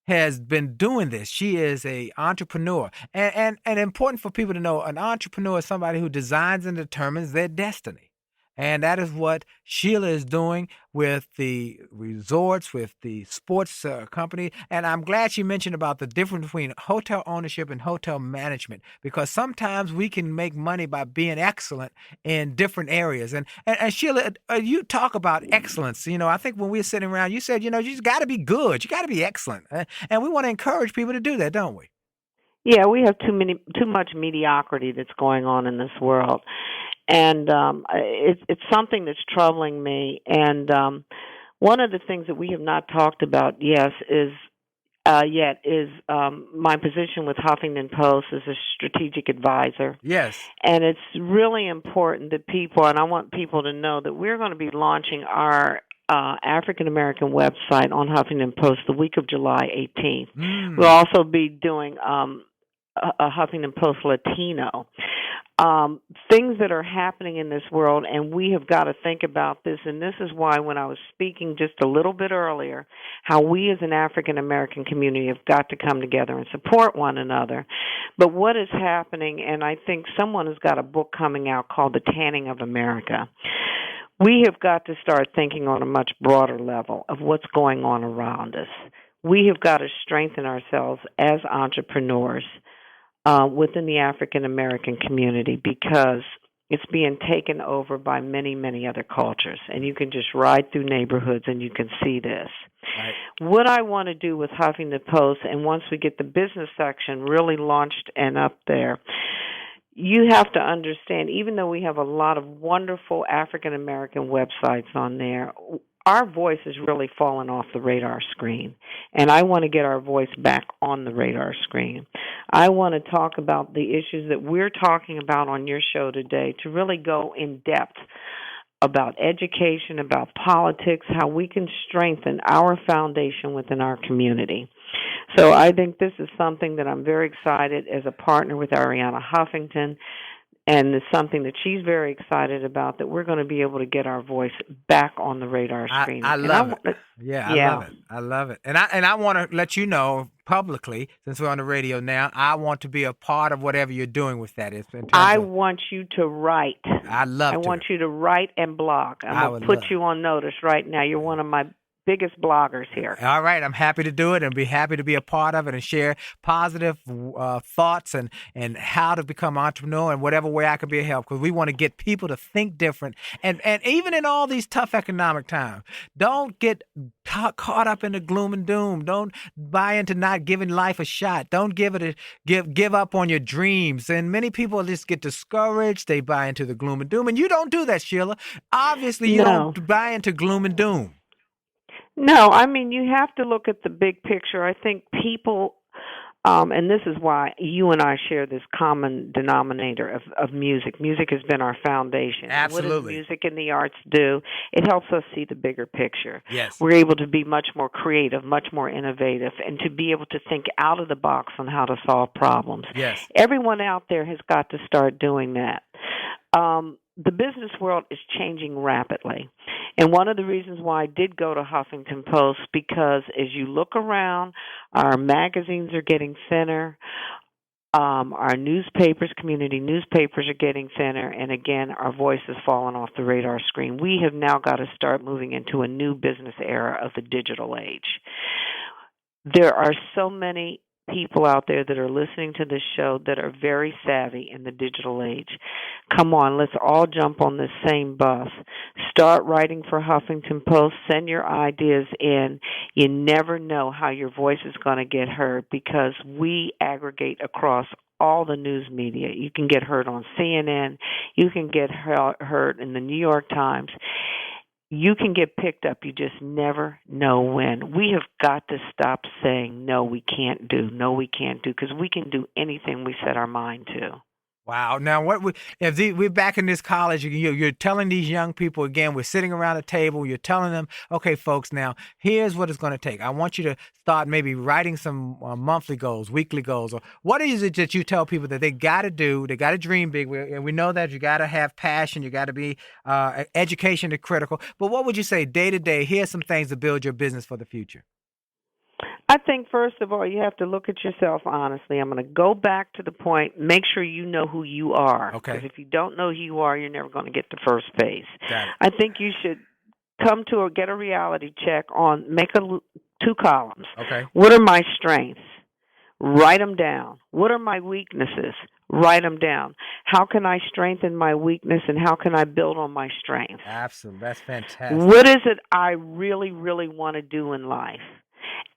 Speaker 12: has been doing this. She is a entrepreneur. And important for people to know, an entrepreneur is somebody who designs and determines their destiny. And that is what Sheila is doing with the resorts, with the sports company. And I'm glad she mentioned about the difference between hotel ownership and hotel management, because sometimes we can make money by being excellent in different areas. And Sheila, you talk about excellence. You know, I think when we were sitting around, you said, you know, you just got to be good. You got to be excellent. And we want to encourage people to do that, don't we?
Speaker 11: Yeah, we have too much mediocrity that's going on in this world. And it's something that's troubling me. And one of the things that we have not talked about, is my position with Huffington Post as a strategic advisor.
Speaker 12: Yes.
Speaker 11: And it's really important that people, and I want people to know that we're going to be launching our African American website on Huffington Post the week of July 18th. We'll also be doing a Huffington Post Latino. Things that are happening in this world, and we have got to think about this, and this is why when I was speaking just a little bit earlier, how we as an African American community have got to come together and support one another. But what is happening, and I think someone has got a book coming out called The Tanning of America. We have got to start thinking on a much broader level of what's going on around us. We have got to strengthen ourselves as entrepreneurs within the African American community, because it's being taken over by many, many other cultures. And you can just ride through neighborhoods and you can see this. Right. What I want to do with Huffington Post, and once we get the business section really launched and up there, you have to understand, even though we have a lot of wonderful African American websites on there, our voice is really falling off the radar screen, and I want to get our voice back on the radar screen. I want to talk about the issues that we're talking about on your show today, to really go in depth about education, about politics, how we can strengthen our foundation within our community. So I think this is something that I'm very excited as a partner with Ariana Huffington, and it's something that she's very excited about, that we're going to be able to get our voice back on the radar screen.
Speaker 12: I love it. I love it. And I want to let you know publicly, since we're on the radio now, I want to be a part of whatever you're doing with that.
Speaker 11: I want you to write.
Speaker 12: I want
Speaker 11: you to write and blog. I'm going to put you on notice right now. You're one of my biggest bloggers here.
Speaker 12: All right, I'm happy to do it and be happy to be a part of it and share positive thoughts and how to become an entrepreneur and whatever way I can be a help, because we want to get people to think different. And even in all these tough economic times, don't get caught up in the gloom and doom. Don't buy into not giving life a shot. Don't give up on your dreams. And many people just get discouraged. They buy into the gloom and doom. And you don't do that, Sheila. Obviously, you don't buy into gloom and doom.
Speaker 11: No, I mean, you have to look at the big picture. I think people, and this is why you and I share this common denominator of music. Music has been our foundation.
Speaker 12: Absolutely.
Speaker 11: What does music and the arts do? It helps us see the bigger picture.
Speaker 12: Yes.
Speaker 11: We're able to be much more creative, much more innovative, and to be able to think out of the box on how to solve problems.
Speaker 12: Yes.
Speaker 11: Everyone out there has got to start doing that. The business world is changing rapidly. And one of the reasons why I did go to Huffington Post, because as you look around, our magazines are getting thinner. Our newspapers, community newspapers are getting thinner. And again, our voice is falling off the radar screen. We have now got to start moving into a new business era of the digital age. There are so many people out there that are listening to this show that are very savvy in the digital age. Come on, let's all jump on this same bus. Start writing for Huffington Post. Send your ideas in. You never know how your voice is going to get heard, because we aggregate across all the news media. You can get heard on CNN. You can get heard in the New York Times. You can get picked up. You just never know when. We have got to stop saying, no, we can't do, because we can do anything we set our mind to.
Speaker 12: Wow. Now, if we're back in this college, you're telling these young people, again, we're sitting around a table, you're telling them, okay, folks, now, here's what it's going to take. I want you to start maybe writing some monthly goals, weekly goals, or what is it that you tell people that they got to do? They got to dream big. And we know that you got to have passion. You got to be education is critical. But what would you say day to day? Here's some things to build your business for the future.
Speaker 11: I think, first of all, you have to look at yourself honestly. I'm going to go back to the point, make sure you know who you are.
Speaker 12: Okay.
Speaker 11: Because if you don't know who you are, you're never going to get to first base.
Speaker 12: Got it.
Speaker 11: I think you should come to or get a reality check on, make 2 columns.
Speaker 12: Okay.
Speaker 11: What are my strengths? Write them down. What are my weaknesses? Write them down. How can I strengthen my weakness, and how can I build on my strengths?
Speaker 12: Absolutely. That's fantastic.
Speaker 11: What is it I really, really want to do in life?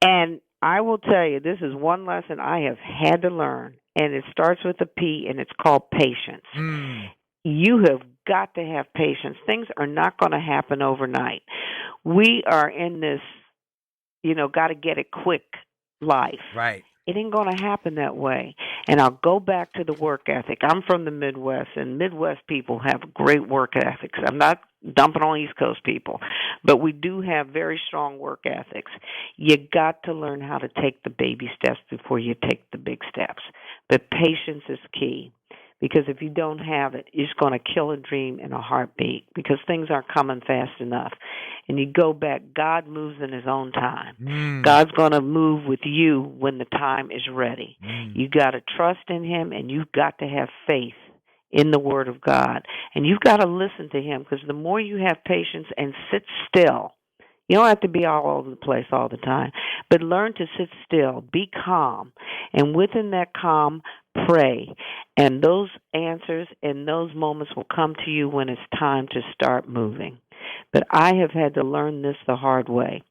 Speaker 11: And I will tell you, this is one lesson I have had to learn, and it starts with a P, and it's called patience. You have got to have patience. Things are not going to happen overnight. We are in this, got to get it quick life.
Speaker 12: Right.
Speaker 11: It ain't going to happen that way. And I'll go back to the work ethic. I'm from the Midwest, and Midwest people have great work ethics. I'm not dumping on East Coast people, but we do have very strong work ethics. You got to learn how to take the baby steps before you take the big steps. But patience is key, because if you don't have it, it's going to kill a dream in a heartbeat, because things aren't coming fast enough. And you go back, God moves in his own time. God's going to move with you when the time is ready. You got to trust in him, and you've got to have faith in the Word of God. And you've got to listen to him, because the more you have patience and sit still, you don't have to be all over the place all the time, but learn to sit still, be calm, and within that calm, pray. And those answers and those moments will come to you when it's time to start moving. But I have had to learn this the hard way.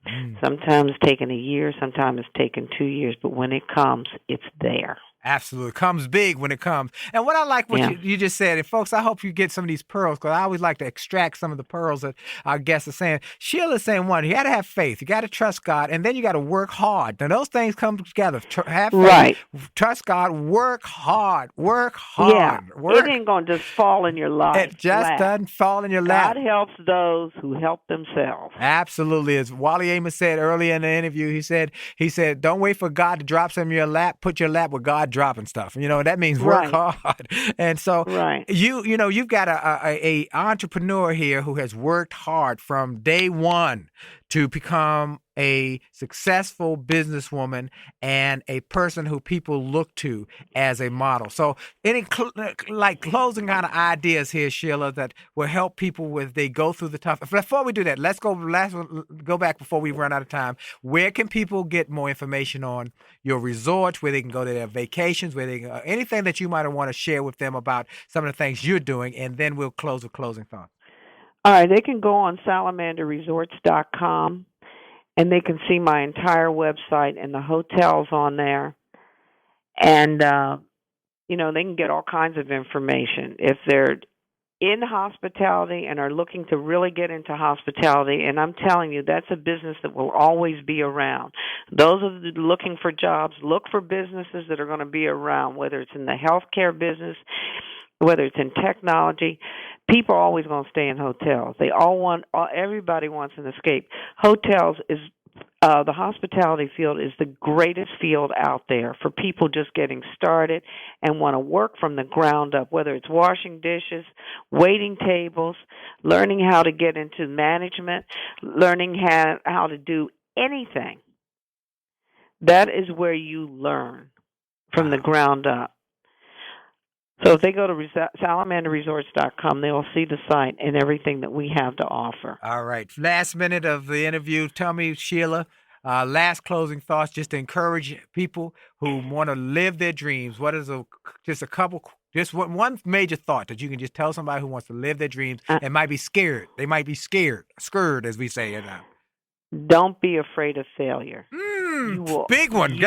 Speaker 11: Sometimes it's taken a year, sometimes it's taken 2 years, but when it comes, it's there.
Speaker 12: Absolutely. Comes big when it comes. And what I like what you just said, and folks, I hope you get some of these pearls, because I always like to extract some of the pearls that our guests are saying. Sheila's saying, one, you got to have faith. You got to trust God, and then you got to work hard. Now, those things come together. Have faith, trust God, work hard, work hard.
Speaker 11: Yeah, it ain't going to just fall in your lap.
Speaker 12: It just doesn't fall in your lap.
Speaker 11: God helps those who help themselves.
Speaker 12: Absolutely. As Wally Amos said earlier in the interview, he said, don't wait for God to drop some in your lap. Put your lap where God dropping stuff. That means work hard. And so you've got a entrepreneur here who has worked hard from day one to become a successful businesswoman and a person who people look to as a model. So any closing kind of ideas here, Sheila, that will help people with they go through the tough. Before we do that, let's go back before we run out of time. Where can people get more information on your resorts, where they can go to their vacations, where they can, anything that you might want to share with them about some of the things you're doing, and then we'll close with closing thoughts.
Speaker 11: All right, they can go on salamanderresorts.com, and they can see my entire website and the hotels on there. And, they can get all kinds of information. If they're in hospitality and are looking to really get into hospitality, and I'm telling you, that's a business that will always be around. Those are looking for jobs. Look for businesses that are going to be around, whether it's in the healthcare business, whether it's in technology. People are always going to stay in hotels. Everybody wants an escape. Hotels is the hospitality field is the greatest field out there for people just getting started and want to work from the ground up, whether it's washing dishes, waiting tables, learning how to get into management, learning how to do anything. That is where you learn from the ground up. So if they go to salamanderresorts.com, they will see the site and everything that we have to offer.
Speaker 12: All right. Last minute of the interview. Tell me, Sheila, last closing thoughts just to encourage people who want to live their dreams. What is just one major thought that you can just tell somebody who wants to live their dreams and might be scared. They might be scared as we say it now.
Speaker 11: Don't be afraid of failure.
Speaker 12: Big one.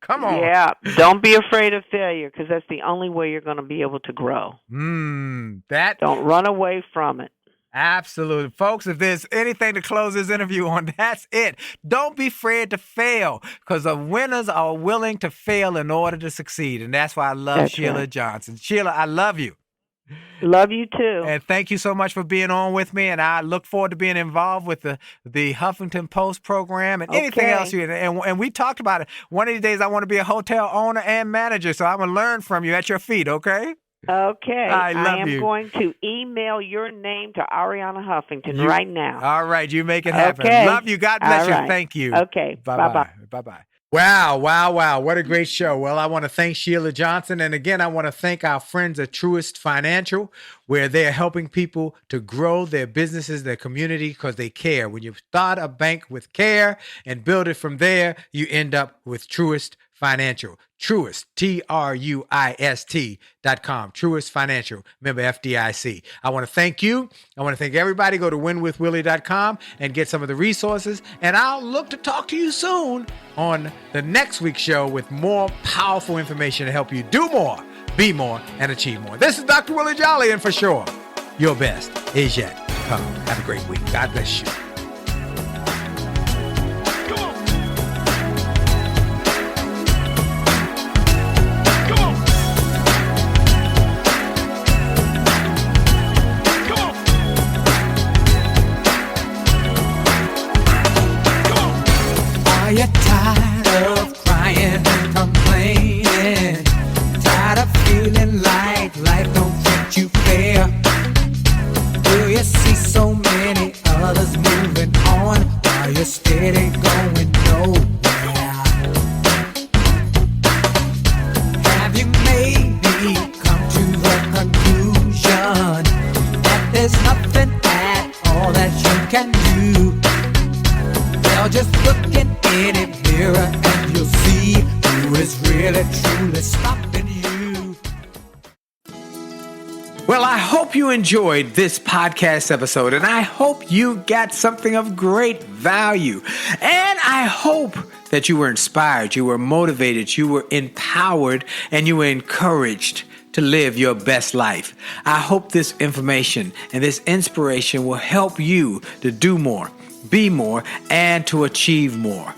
Speaker 12: Come on.
Speaker 11: Yeah, don't be afraid of failure, because that's the only way you're going to be able to grow. Don't run away from it.
Speaker 12: Absolutely. Folks, if there's anything to close this interview on, that's it. Don't be afraid to fail, because the winners are willing to fail in order to succeed. And that's why I love Sheila Johnson. Sheila, I love you.
Speaker 11: Love you too.
Speaker 12: And thank you so much for being on with me. And I look forward to being involved with the Huffington Post program and anything else. And we talked about it. One of these days, I want to be a hotel owner and manager. So I'm going to learn from you at your feet, okay?
Speaker 11: Okay.
Speaker 12: I
Speaker 11: am going to email your name to Ariana Huffington right now.
Speaker 12: All right. You make it happen.
Speaker 11: Okay.
Speaker 12: Love you. God bless you.
Speaker 11: Right.
Speaker 12: Thank you.
Speaker 11: Okay. Bye-bye.
Speaker 12: Bye-bye.
Speaker 8: Wow. What a great show. Well, I want to thank Sheila Johnson. And again, I want to thank our friends at Truist Financial, where they're helping people to grow their businesses, their community, because they care. When you start a bank with care and build it from there, you end up with Truist Financial. Truist, TRUIST.com. Truist Financial. Member FDIC. I want to thank you. I want to thank everybody. Go to winwithwillie.com and get some of the resources. And I'll look to talk to you soon on the next week's show with more powerful information to help you do more, be more, and achieve more. This is Dr. Willie Jolley, and for sure, your best is yet coming. Have a great week. God bless you.
Speaker 13: Are you tired of crying and complaining? Tired of feeling like life don't treat you fair? Do you see so many others moving on while you're steady going nowhere? Have you maybe come to the conclusion that there's nothing at all that you can do? Well, just look in any mirror and you'll see who is really truly stopping you.
Speaker 8: Well, I hope you enjoyed this podcast episode, and I hope you got something of great value. And I hope that you were inspired, you were motivated, you were empowered, and you were encouraged to live your best life. I hope this information and this inspiration will help you to do more, be more, and to achieve more.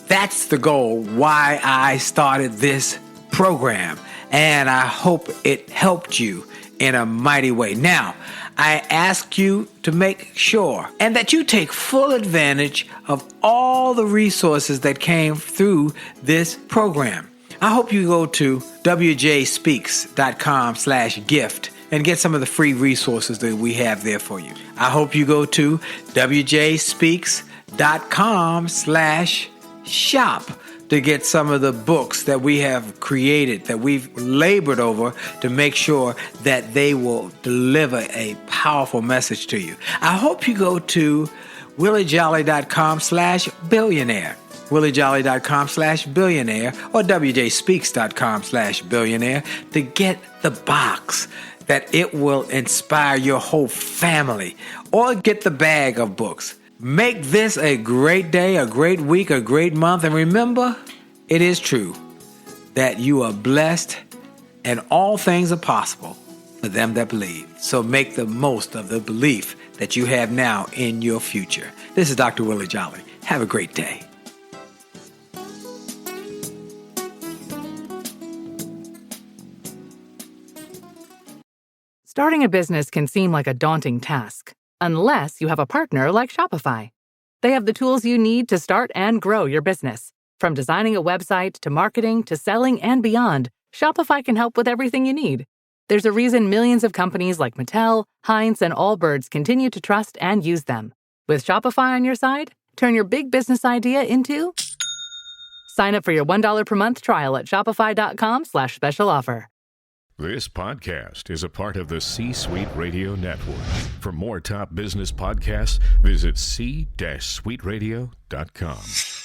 Speaker 8: That's the goal why I started this program, and I hope it helped you in a mighty way. Now, I ask you to make sure and that you take full advantage of all the resources that came through this program. I hope you go to wjspeaks.com/gift and get some of the free resources that we have there for you. I hope you go to wjspeaks.com
Speaker 12: shop to get some of the books that we have created, that we've labored over to make sure that they will deliver a powerful message to you. I hope you go to williejolly.com/billionaire, williejolly.com/billionaire, or wjspeaks.com/billionaire to get the box, that it will inspire your whole family, or get the bag of books. Make this a great day, a great week, a great month. And remember, it is true that you are blessed and all things are possible for them that believe. So make the most of the belief that you have now in your future. This is Dr. Willie Jolley. Have a great day.
Speaker 14: Starting a business can seem like a daunting task, unless you have a partner like Shopify. They have the tools you need to start and grow your business. From designing a website to marketing to selling and beyond, Shopify can help with everything you need. There's a reason millions of companies like Mattel, Heinz, and Allbirds continue to trust and use them. With Shopify on your side, turn your big business idea into... Sign up for your $1 per month trial at shopify.com/special offer.
Speaker 15: This podcast is a part of the C-Suite Radio Network. For more top business podcasts, visit c-suiteradio.com.